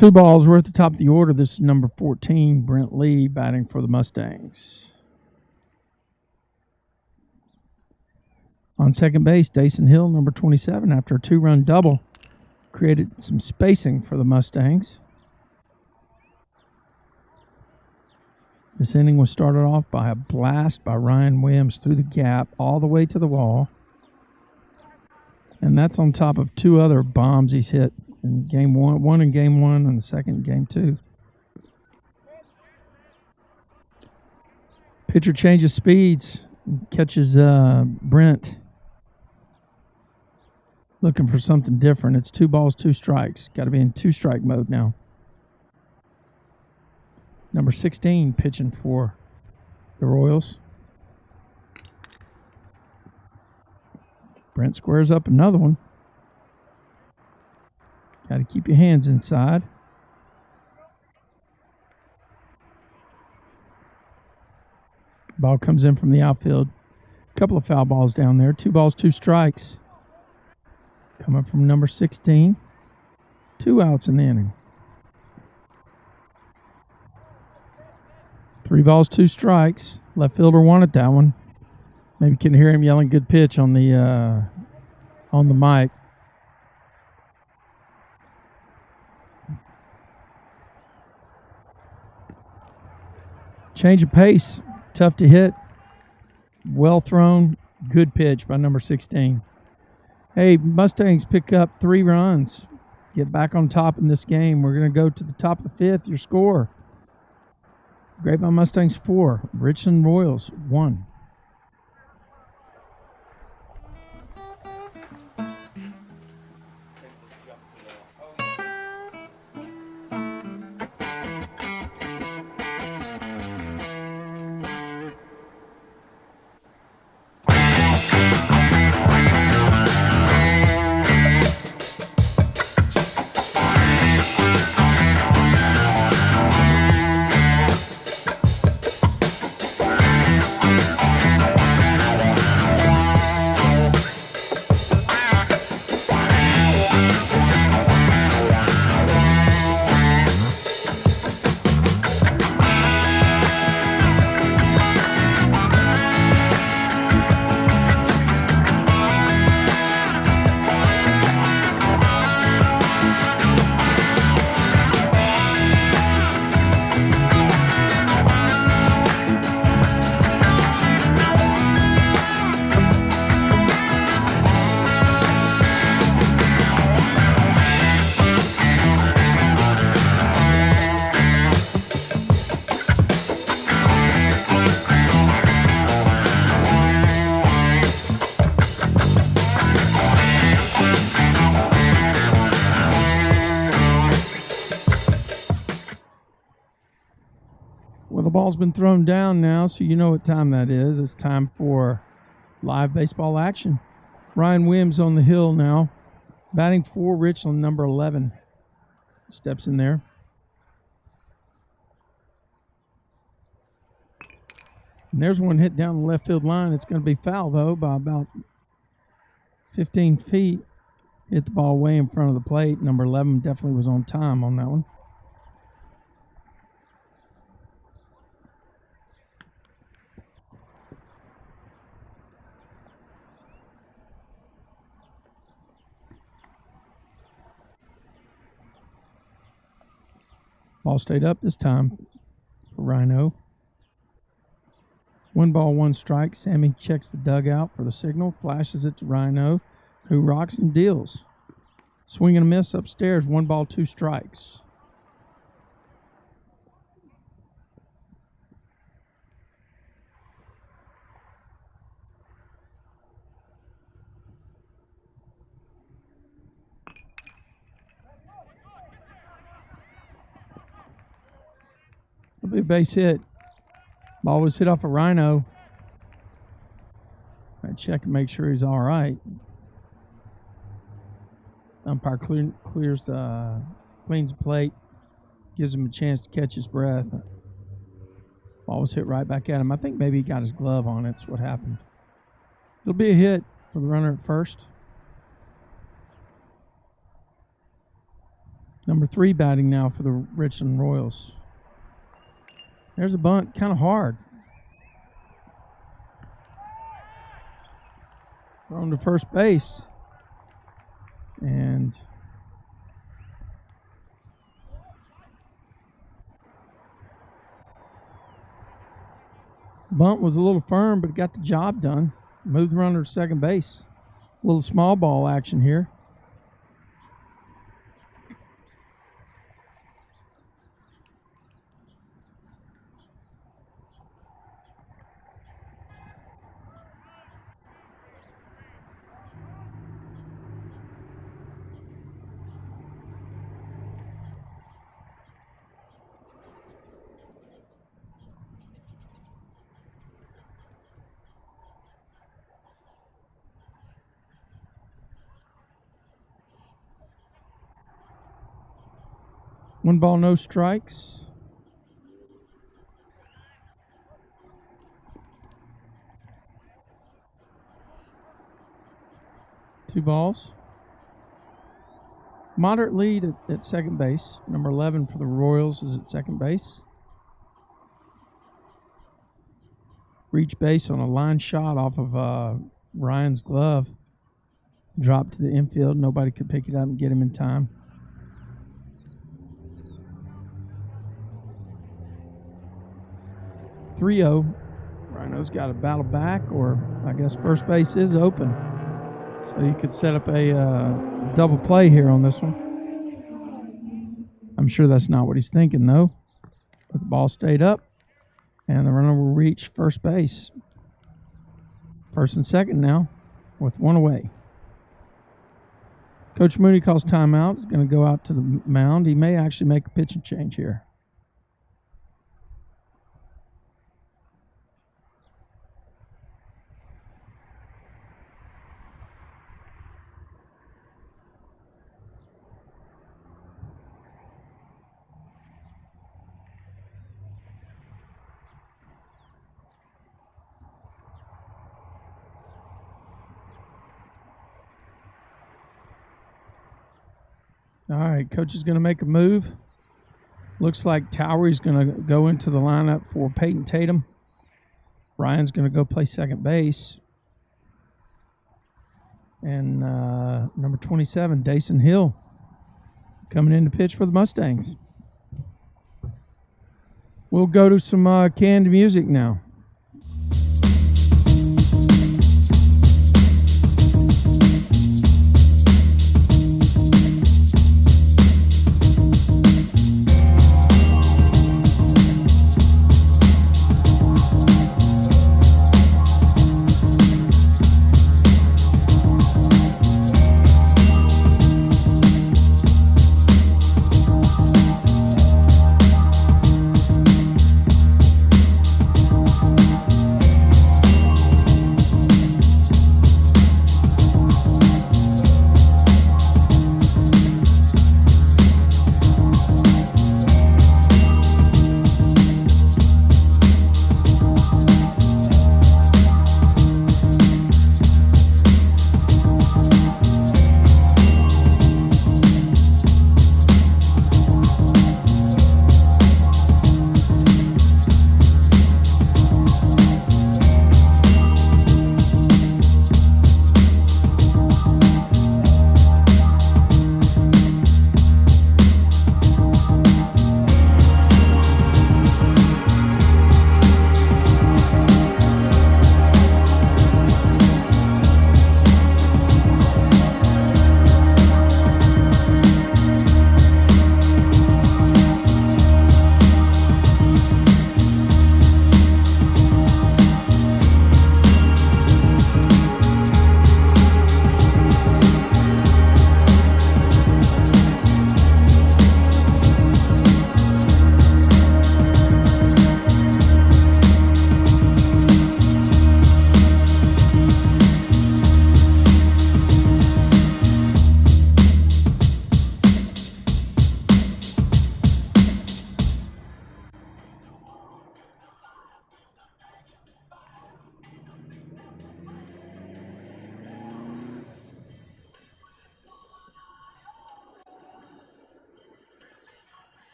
2 balls. We're at the top of the order. This is number 14, Brent Lee, batting for the Mustangs. On second base, Dason Hill, number 27, after a 2-run double, created some spacing for the Mustangs. This inning was started off by a blast by Ryan Williams through the gap all the way to the wall. And that's on top of 2 other bombs he's hit in game one in game 1 and the second in game 2. Pitcher changes speeds, catches Brent. Looking for something different. It's 2 balls, 2 strikes. Got to be in 2-strike mode now. Number 16 pitching for the Royals. Brent squares up another one. Got to keep your hands inside. Ball comes in from the outfield. A couple of foul balls down there. 2 balls, 2 strikes. Coming from number 16. 2 outs in the inning. 3 balls, 2 strikes. Left fielder wanted that one. Maybe you can hear him yelling good pitch on the mic. Change of pace. Tough to hit. Well thrown. Good pitch by number 16. Hey, Mustangs pick up 3 runs. Get back on top in this game. We're going to go to the top of the 5th. Your score. Grapevine Mustangs 4. Richland Royals 1. The ball's been thrown down now, so you know what time that is. It's time for live baseball action. Ryan Williams on the hill now. Batting for Richland, number 11. Steps in there. And there's one hit down the left field line. It's going to be foul, though, by about 15 feet. Hit the ball way in front of the plate. Number 11 definitely was on time on that one. Ball stayed up this time for Rhino. 1 ball, 1 strike. Sammy checks the dugout for the signal, flashes it to Rhino, who rocks and deals. Swing and a miss upstairs. 1 ball, 2 strikes. It'll be a base hit. Ball was hit off a Rhino. I check and make sure he's all right. Umpire cleans the plate, gives him a chance to catch his breath. Ball was hit right back at him. I think maybe he got his glove on it. That's what happened. It'll be a hit for the runner at first. Number 3 batting now for the Richland Royals. There's a bunt, kind of hard. Thrown to first base. And bunt was a little firm, but got the job done. Moved the runner to second base. A little small ball action here. One ball, no strikes. Two balls. Moderate lead at second base. Number 11 for the Royals is at second base. Reach base on a line shot off of Ryan's glove. Dropped to the infield. Nobody could pick it up and get him in time. 3-0. Rhino's got to battle back, or I guess first base is open. So you could set up a double play here on this one. I'm sure that's not what he's thinking, though. But the ball stayed up, and the runner will reach first base. First and second now, with one away. Coach Mooney calls timeout. He's going to go out to the mound. He may actually make a pitching change here. All right, coach is going to make a move. Looks like Towery's going to go into the lineup for Peyton Tatum. Ryan's going to go play second base. And number 27, Dason Hill, coming in to pitch for the Mustangs. We'll go to some canned music now.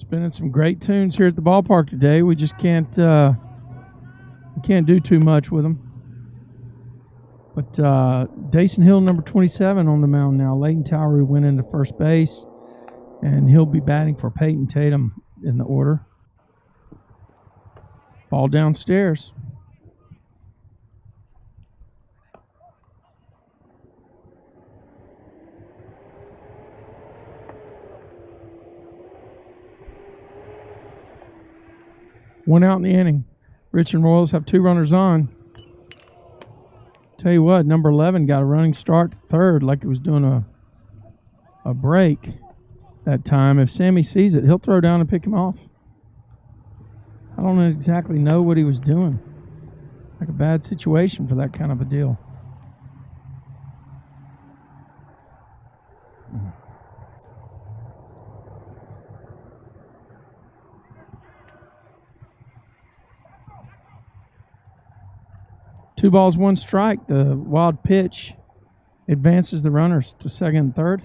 Spinning some great tunes here at the ballpark today. We just can't do too much with them. But Dason Hill, number 27, on the mound now. Leighton Towery went into first base, and he'll be batting for Peyton Tatum in the order. Ball downstairs. One out in the inning. Richland Royals have 2 runners on. Tell you what, number 11 got a running start to third like it was doing a break that time. If Sammy sees it, he'll throw down and pick him off. I don't exactly know what he was doing. Like a bad situation for that kind of a deal. Two balls, one strike. The wild pitch advances the runners to second and third.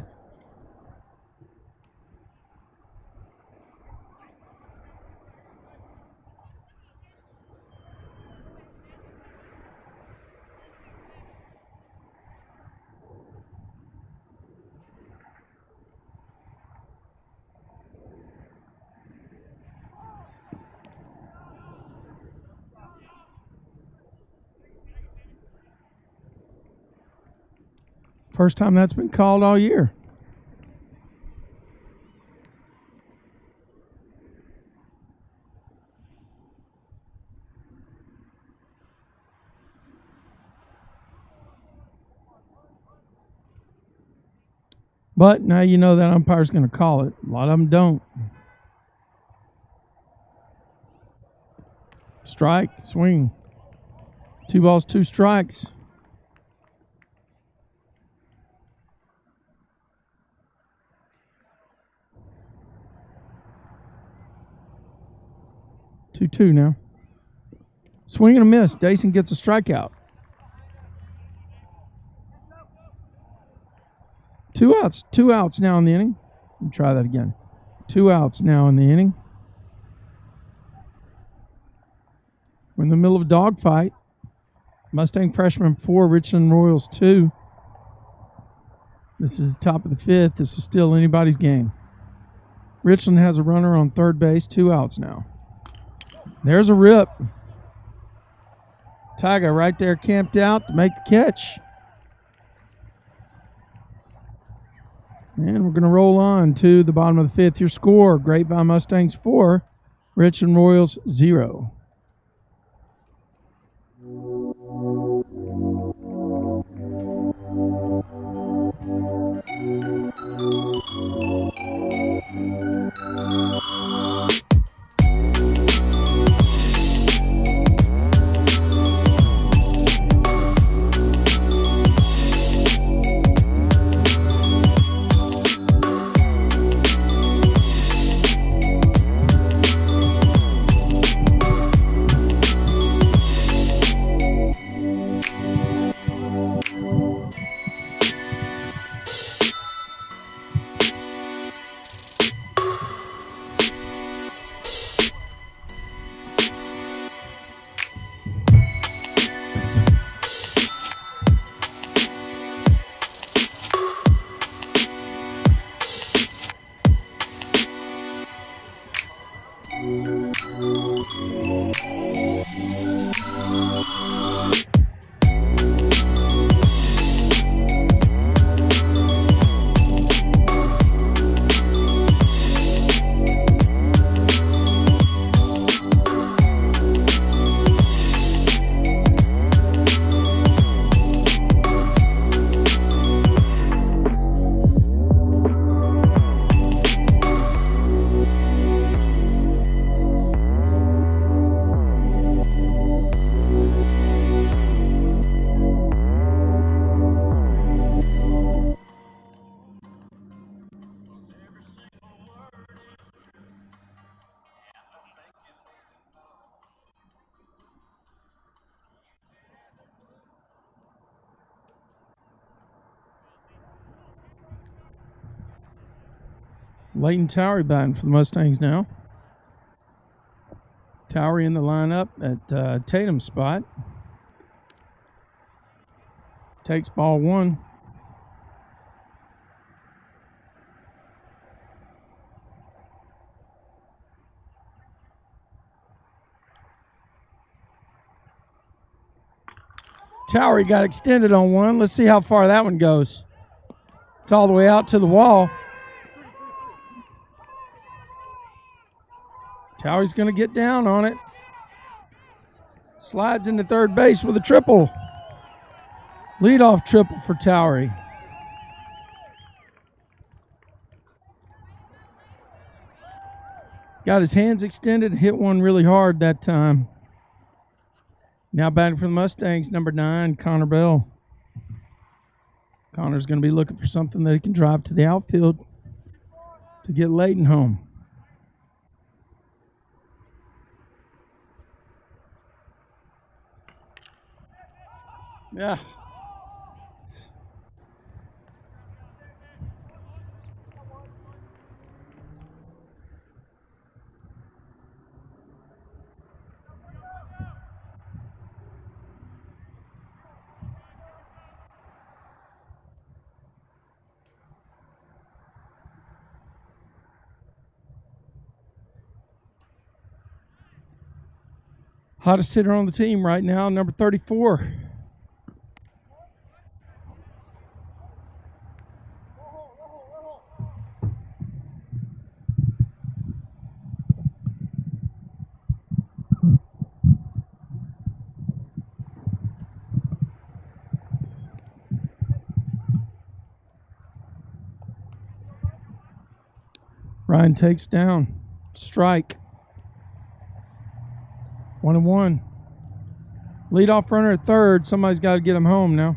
First time that's been called all year. But now you know that umpire's going to call it. A lot of them don't. Strike, swing. 2 balls, 2 strikes. Two now. Swing and a miss. Dason gets a strikeout. 2 outs. 2 outs now in the inning. Let me try that again. 2 outs now in the inning. We're in the middle of a dogfight. Mustang freshman 4, Richland Royals 2. This is the top of the 5th. This is still anybody's game. Richland has a runner on third base. 2 outs now. There's a rip. Tyga right there camped out to make the catch. And we're going to roll on to the bottom of the 5th. Your score, Grapevine Mustangs 4, Richland Royals 0. Leighton Towery batting for the Mustangs now. Towery in the lineup at Tatum's spot. Takes ball one. Towery got extended on one. Let's see how far that one goes. It's all the way out to the wall. Towery's going to get down on it. Slides into third base with a triple. Leadoff triple for Towery. Got his hands extended, hit one really hard that time. Now batting for the Mustangs, number 9, Connor Bell. Connor's going to be looking for something that he can drive to the outfield to get Leighton home. Yeah. Hottest hitter on the team right now, number 34. Ryan takes down. Strike. 1-1. Leadoff runner at third. Somebody's got to get him home now.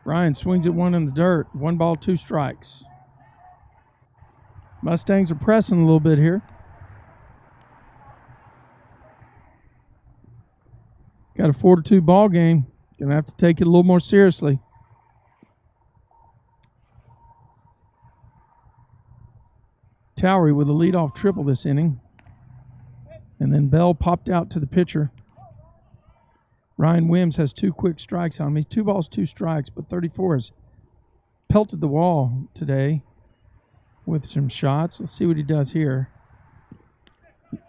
Ryan swings at one in the dirt. 1 ball, 2 strikes. Mustangs are pressing a little bit here. Got a 4-2 ball game. Gonna have to take it a little more seriously. Towery with a leadoff triple this inning. And then Bell popped out to the pitcher. Ryan Wims has 2 quick strikes on him. He's 2 balls, 2 strikes, but 34 has pelted the wall today with some shots. Let's see what he does here.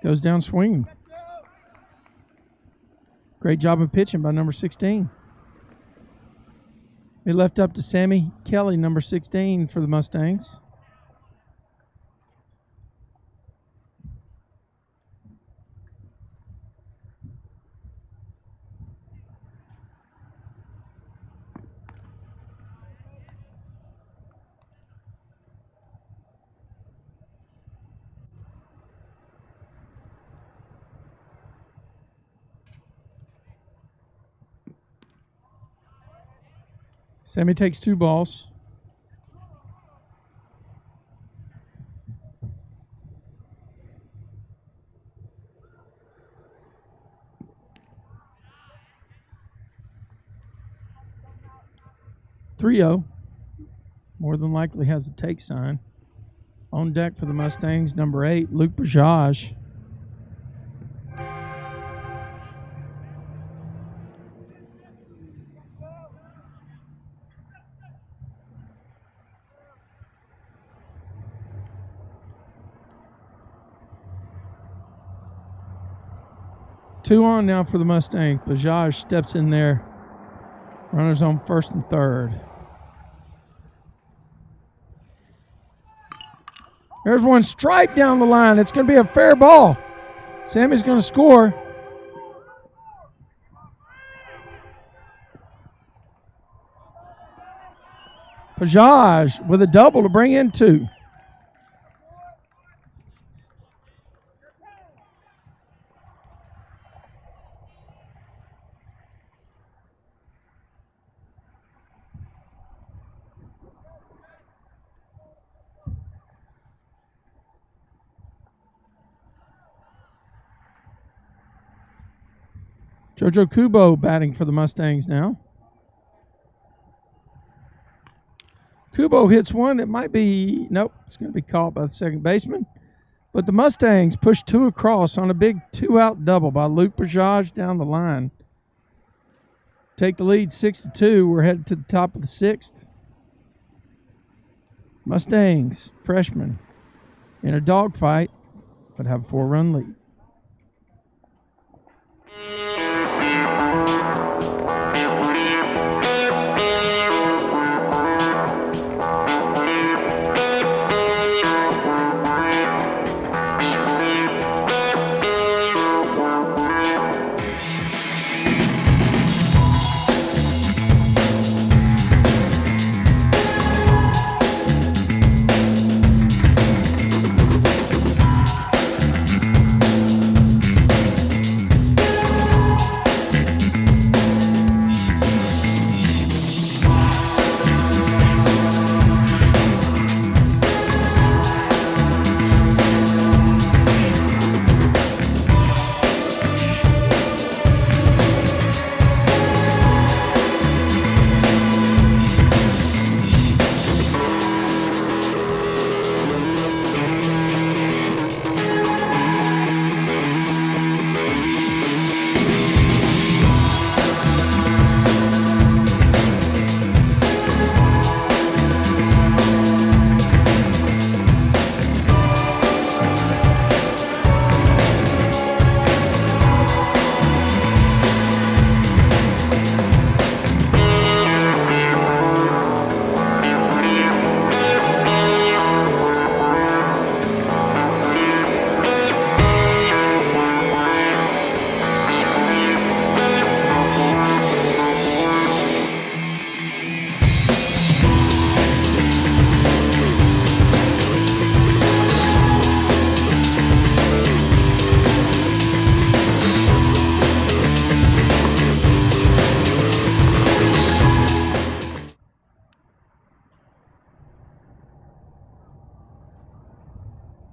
Goes down swinging. Great job of pitching by number 16. He left up to Sammy Kelly, number 16 for the Mustangs. Sammy takes 2 balls. (3-0). More than likely has a take sign. On deck for the Mustangs, number 8, Luke Bajaj. Two on now for the Mustangs. Bajaj steps in there. Runners on first and third. There's one strike down the line. It's going to be a fair ball. Sammy's going to score. Bajaj with a double to bring in 2. Jojo Kubo batting for the Mustangs now. Kubo hits one that might be, nope, it's going to be caught by the second baseman. But the Mustangs push two across on a big two-out double by Luke Bajaj down the line. Take the lead 6-2. We're headed to the top of the sixth. Mustangs, freshmen, in a dogfight, but have a 4-run lead.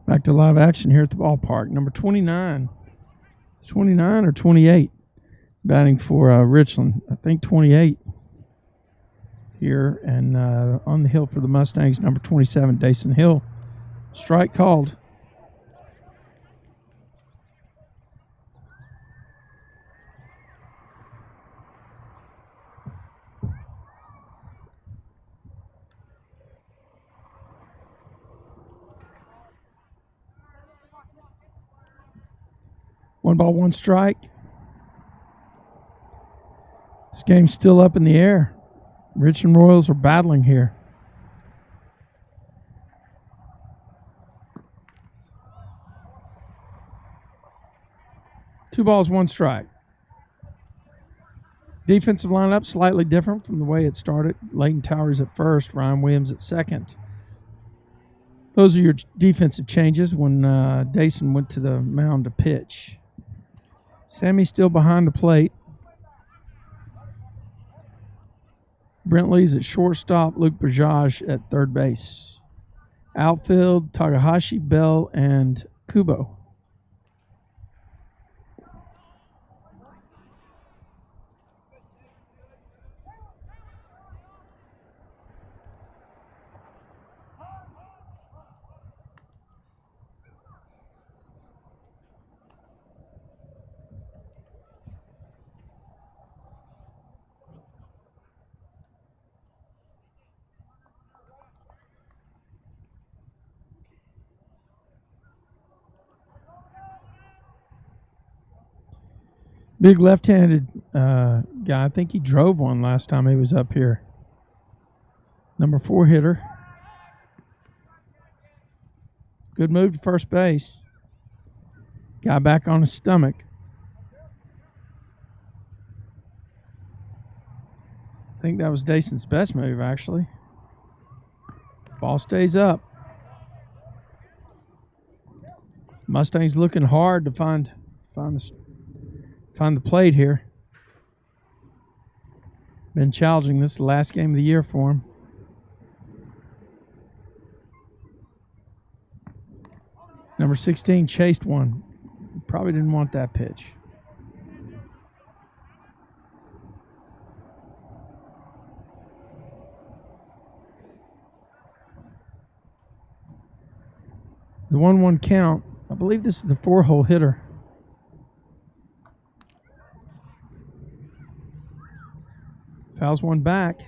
Back to live action here at the ballpark. Number 29. It's 29 or 28 batting for Richland. I think 28 here. And on the hill for the Mustangs, number 27, Dason Hill. Strike called. One ball, one strike. This game's still up in the air. Richland Royals are battling here. Two balls, one strike. Defensive lineup slightly different from the way it started. Leighton Towers at first, Ryan Williams at second. Those are your defensive changes when Dason went to the mound to pitch. Sammy's still behind the plate. Brent Lee's at shortstop. Luke Bajaj at third base. Outfield, Takahashi, Bell, and Kubo. Big left-handed guy. I think he drove one last time he was up here. Number 4 hitter. Good move to first base. Guy back on his stomach. I think that was Dason's best move, actually. Ball stays up. Mustangs looking hard to find the plate here. Been challenging. This is the last game of the year for him. Number 16 chased one. Probably didn't want that pitch. The 1-1 count. I believe this is the 4-hole hitter. Fouls one back.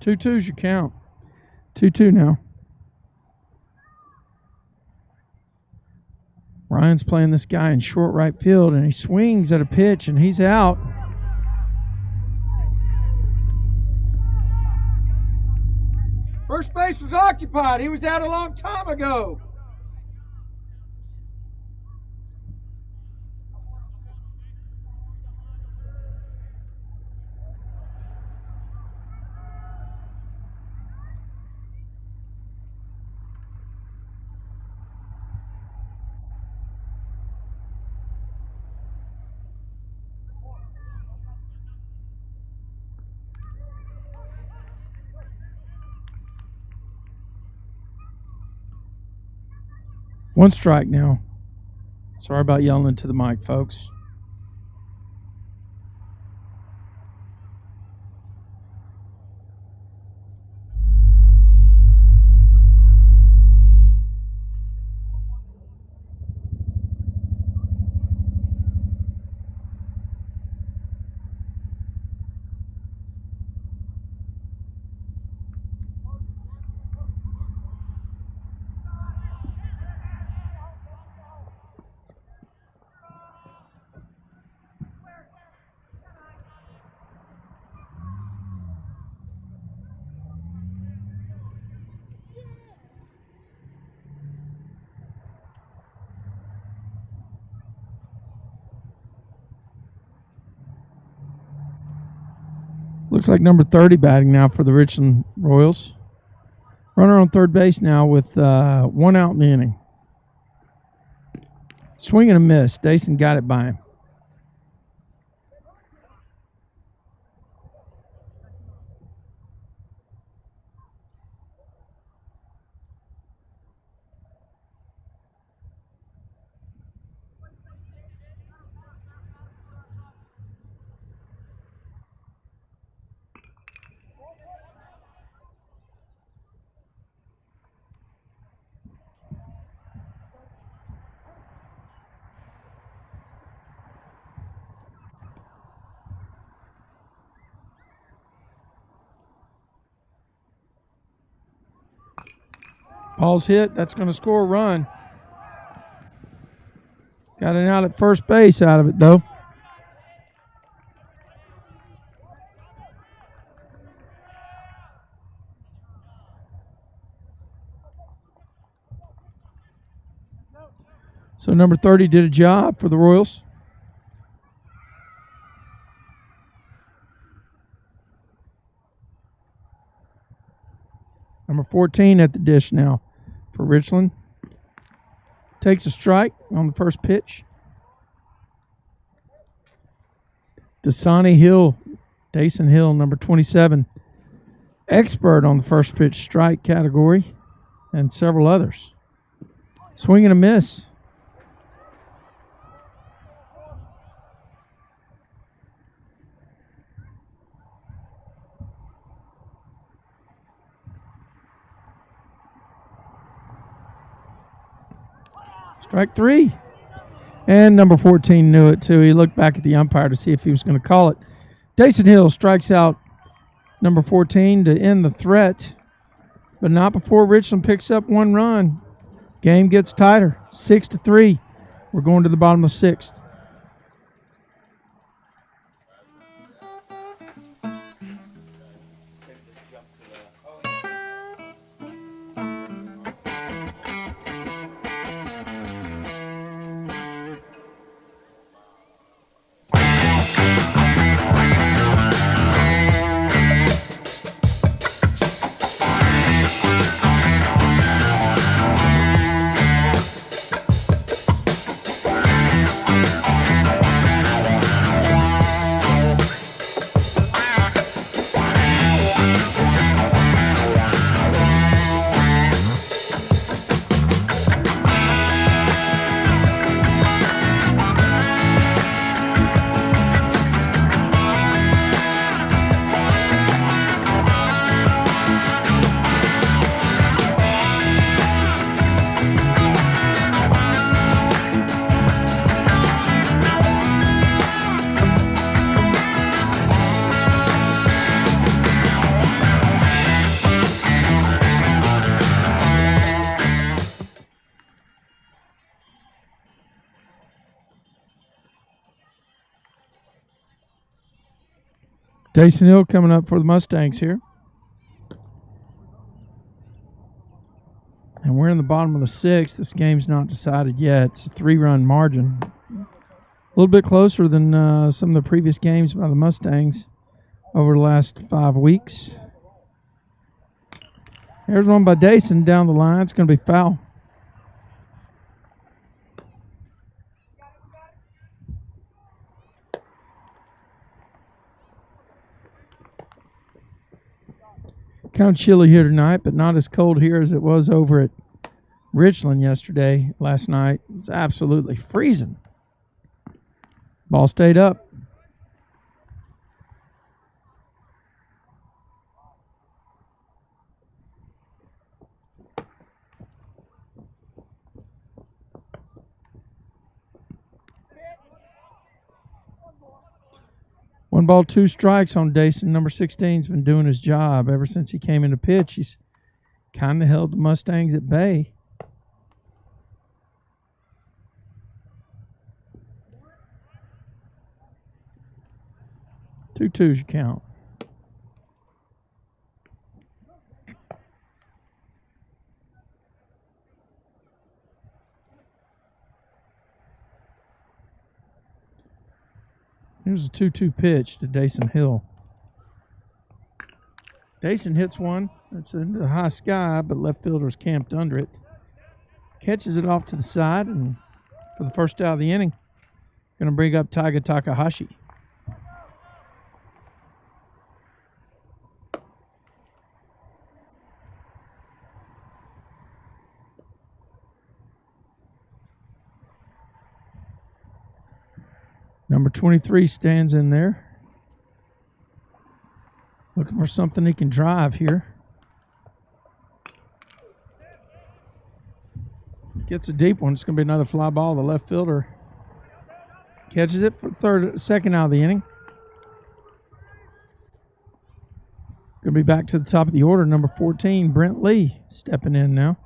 Two-two's your count. 2-2 now. Ryan's playing this guy in short right field, and he swings at a pitch, and he's out. First base was occupied. He was out a long time ago. One strike now. Sorry about yelling into the mic, folks. Looks like number 30 batting now for the Richland Royals. Runner on third base now with one out in the inning. Swing and a miss. Dason got it by him. Ball's hit. That's going to score a run. Got an out at first base out of it, though. So number 30 did a job for the Royals. Number 14 at the dish now for Richland. Takes a strike on the first pitch. Dason Hill, number 27. Expert on the first pitch strike category and several others. Swing and a miss. Strike three. And number 14 knew it, too. He looked back at the umpire to see if he was going to call it. Dason Hill strikes out number 14 to end the threat, but not before Richland picks up one run. Game gets tighter, 6-3. We're going to the bottom of the sixth. Dason Hill coming up for the Mustangs here. And we're in the bottom of the sixth. This game's not decided yet. It's a 3-run margin. A little bit closer than some of the previous games by the Mustangs over the last 5 weeks. There's one by Dason down the line. It's going to be foul. Kind of chilly here tonight, but not as cold here as it was over at Richland last night. It was absolutely freezing. Ball stayed up. One ball, 2 strikes on Dason. Number 16's been doing his job ever since he came into pitch. He's kind of held the Mustangs at bay. Two twos you count. Here's a 2-2 pitch to Dason Hill. Dason hits one. That's into the high sky, but left fielder's camped under it. Catches it off to the side, and for the first out of the inning, going to bring up Taiga Takahashi. Number 23 stands in there. Looking for something he can drive here. Gets a deep one. It's going to be another fly ball. The left fielder catches it for second out of the inning. Going to be back to the top of the order. Number 14, Brent Lee, stepping in now.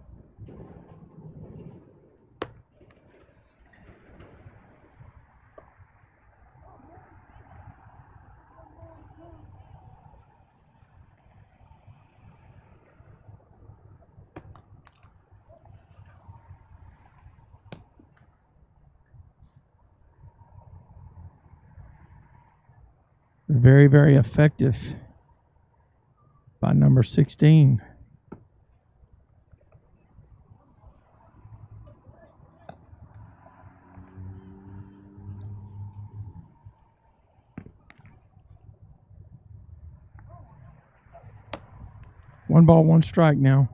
Very, very effective by number 16. One ball, 1 strike now.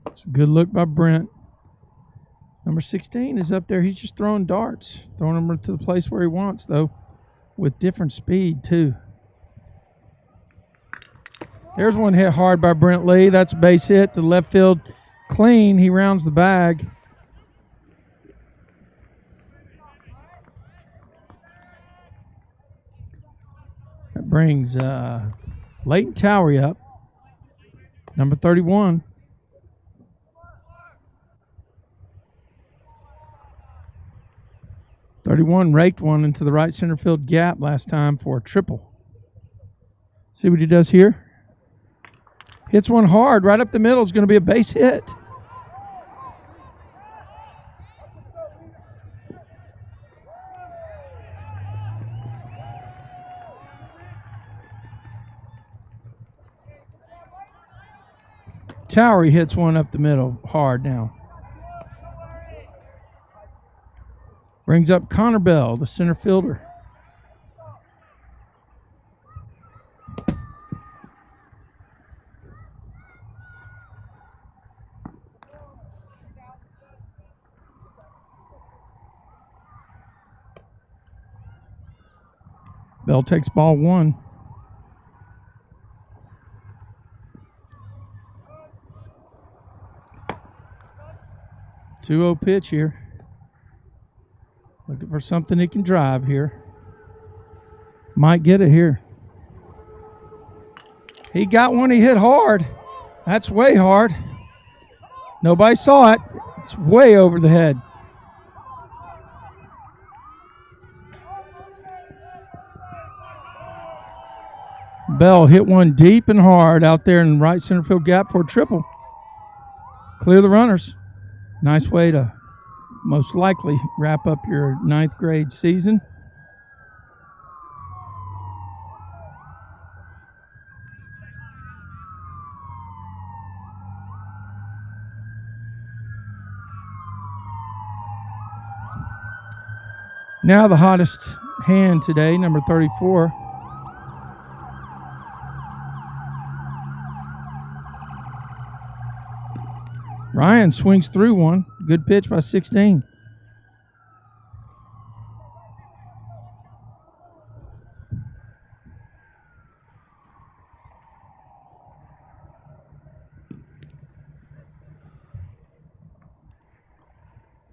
It's a good look by Brent. Number 16 is up there. He's just throwing darts. Throwing them to the place where he wants, though, with different speed, too. There's one hit hard by Brent Lee. That's a base hit to left field. Clean. He rounds the bag. That brings Leighton Towery up. Number 31. 31 raked one into the right center field gap last time for a triple. See what he does here? Hits one hard right up the middle. Is going to be a base hit. Towery hits one up the middle hard now. Brings up Connor Bell, the center fielder. Bell takes ball 1. Two 2-0 pitch here. Looking for something he can drive here. Might get it here. He got one. He hit hard. That's way hard. Nobody saw it. It's way over the head. Bell hit one deep and hard out there in right center field gap for a triple. Clear the runners. Nice way to most likely wrap up your 9th grade season. Now the hottest hand today, number 34. Ryan swings through one. Good pitch by 16.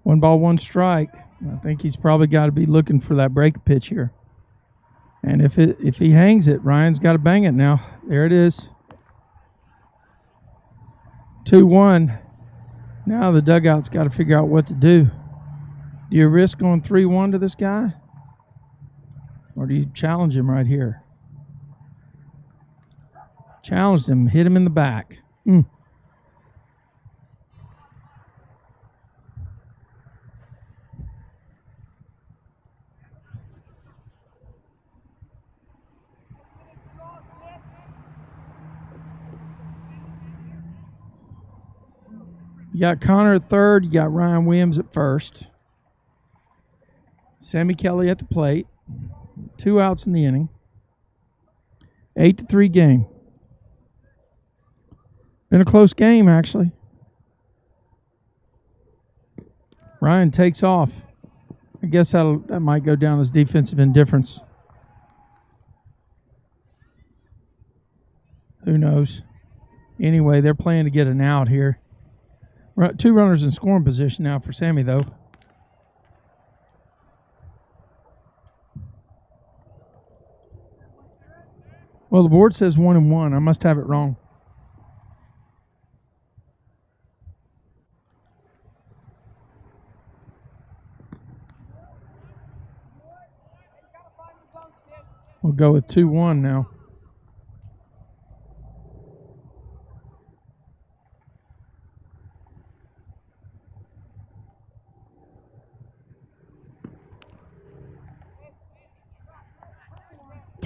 One ball, one strike. I think he's probably got to be looking for that break pitch here. And if he hangs it, Ryan's got to bang it now. There it is. 2-1. Now the dugout's got to figure out what to do. Do you risk going 3-1 to this guy? Or do you challenge him right here? Challenged him, hit him in the back. You got Connor at third. You got Ryan Williams at first. Sammy Kelly at the plate. 2 outs in the inning. 8-3 game. Been a close game, actually. Ryan takes off. I guess that might go down as defensive indifference. Who knows? Anyway, they're playing to get an out here. 2 runners in scoring position now for Sammy, though. Well, the board says 1-1. I must have it wrong. We'll go with 2-1 now.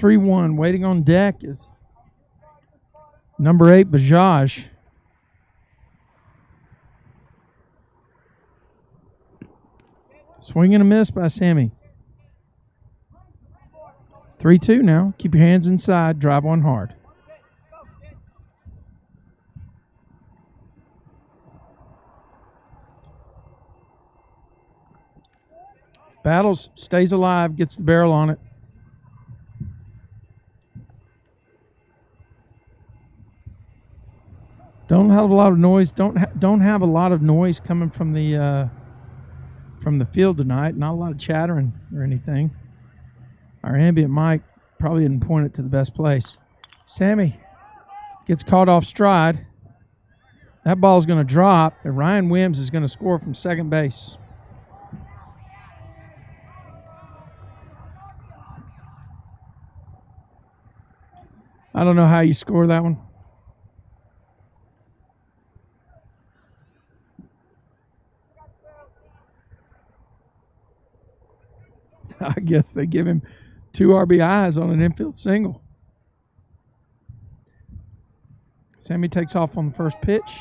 Waiting on deck is number 8, Bajaj. Swing and a miss by Sammy. 3-2 now. Keep your hands inside. Drive one hard. Battles, stays alive, gets the barrel on it. Don't have a lot of noise. Don't have a lot of noise coming from the field tonight. Not a lot of chattering or anything. Our ambient mic probably didn't point it to the best place. Sammy gets caught off stride. That ball's going to drop, and Ryan Williams is going to score from second base. I don't know how you score that one. I guess they give him 2 RBIs on an infield single. Sammy takes off on the first pitch.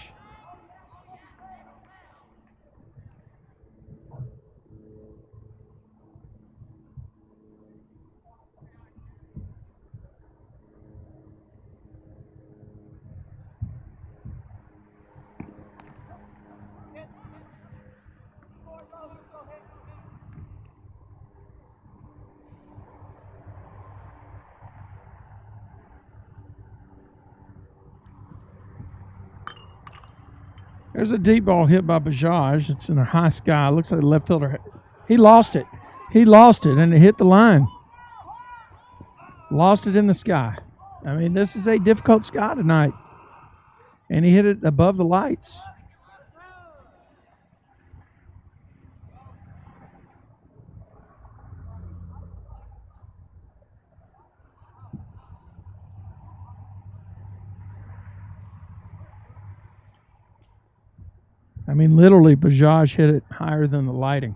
There's a deep ball hit by Bajaj. It's in a high sky. Looks like the left fielder. He lost it. He lost it, and it hit the line. Lost it in the sky. I mean, this is a difficult sky tonight. And he hit it above the lights. I mean, literally, Bajaj hit it higher than the lighting.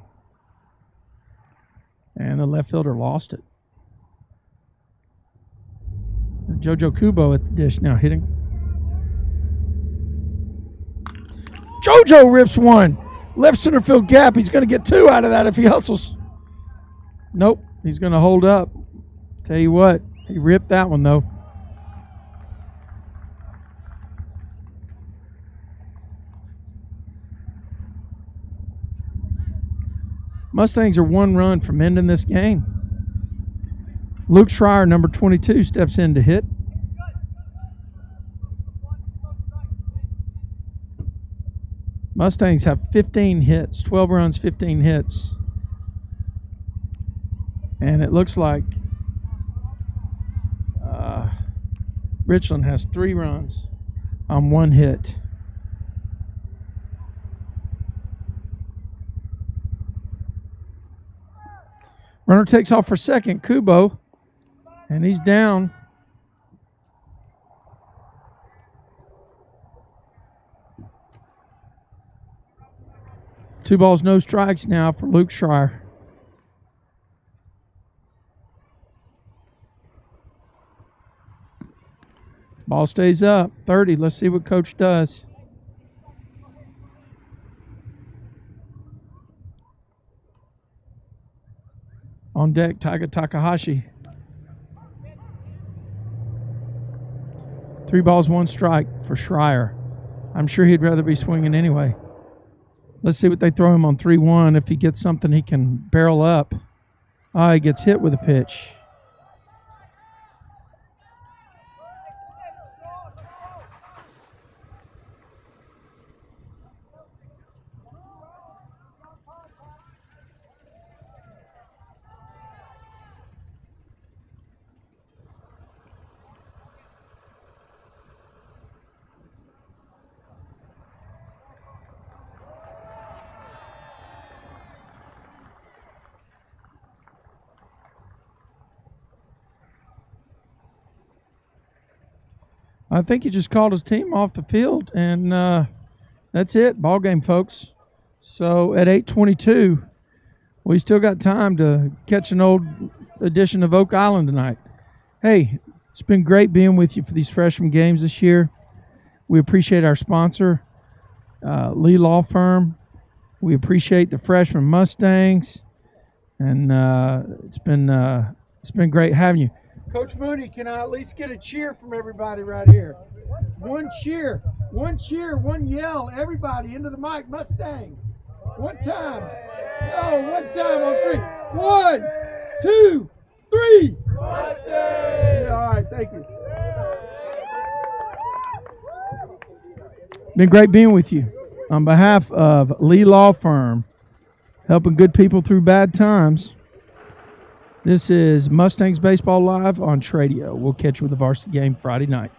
And the left fielder lost it. JoJo Kubo at the dish now hitting. JoJo rips one. Left center field gap. He's going to get two out of that if he hustles. Nope. He's going to hold up. Tell you what, he ripped that one, though. Mustangs are one run from ending this game. Luke Schreier, number 22, steps in to hit. Mustangs have 15 hits, 12 runs, 15 hits. And it looks like Richland has 3 runs on 1 hit. Runner takes off for second, Kubo, and he's down. Two balls, no strikes now for Luke Schreier. Ball stays up, 30. Let's see what Coach does. On deck, Taiga Takahashi. 3 balls, 1 strike for Schreier. I'm sure he'd rather be swinging anyway. Let's see what they throw him on 3-1. If he gets something, he can barrel up. He gets hit with a pitch. I think he just called his team off the field, and that's it. Ball game, folks. So at 8:22, we still got time to catch an old edition of Oak Island tonight. Hey, it's been great being with you for these freshman games this year. We appreciate our sponsor, Lee Law Firm. We appreciate the freshman Mustangs, and it's been great having you. Coach Mooney, can I at least get a cheer from everybody right here? One cheer, one yell, everybody into the mic, Mustangs. One time. Oh, one time on 3. 1, 2, 3. Mustangs! Yeah, all right, thank you. Been great being with you. On behalf of Lee Law Firm, helping good people through bad times. This is Mustangs Baseball Live on Tradio. We'll catch you with the varsity game Friday night.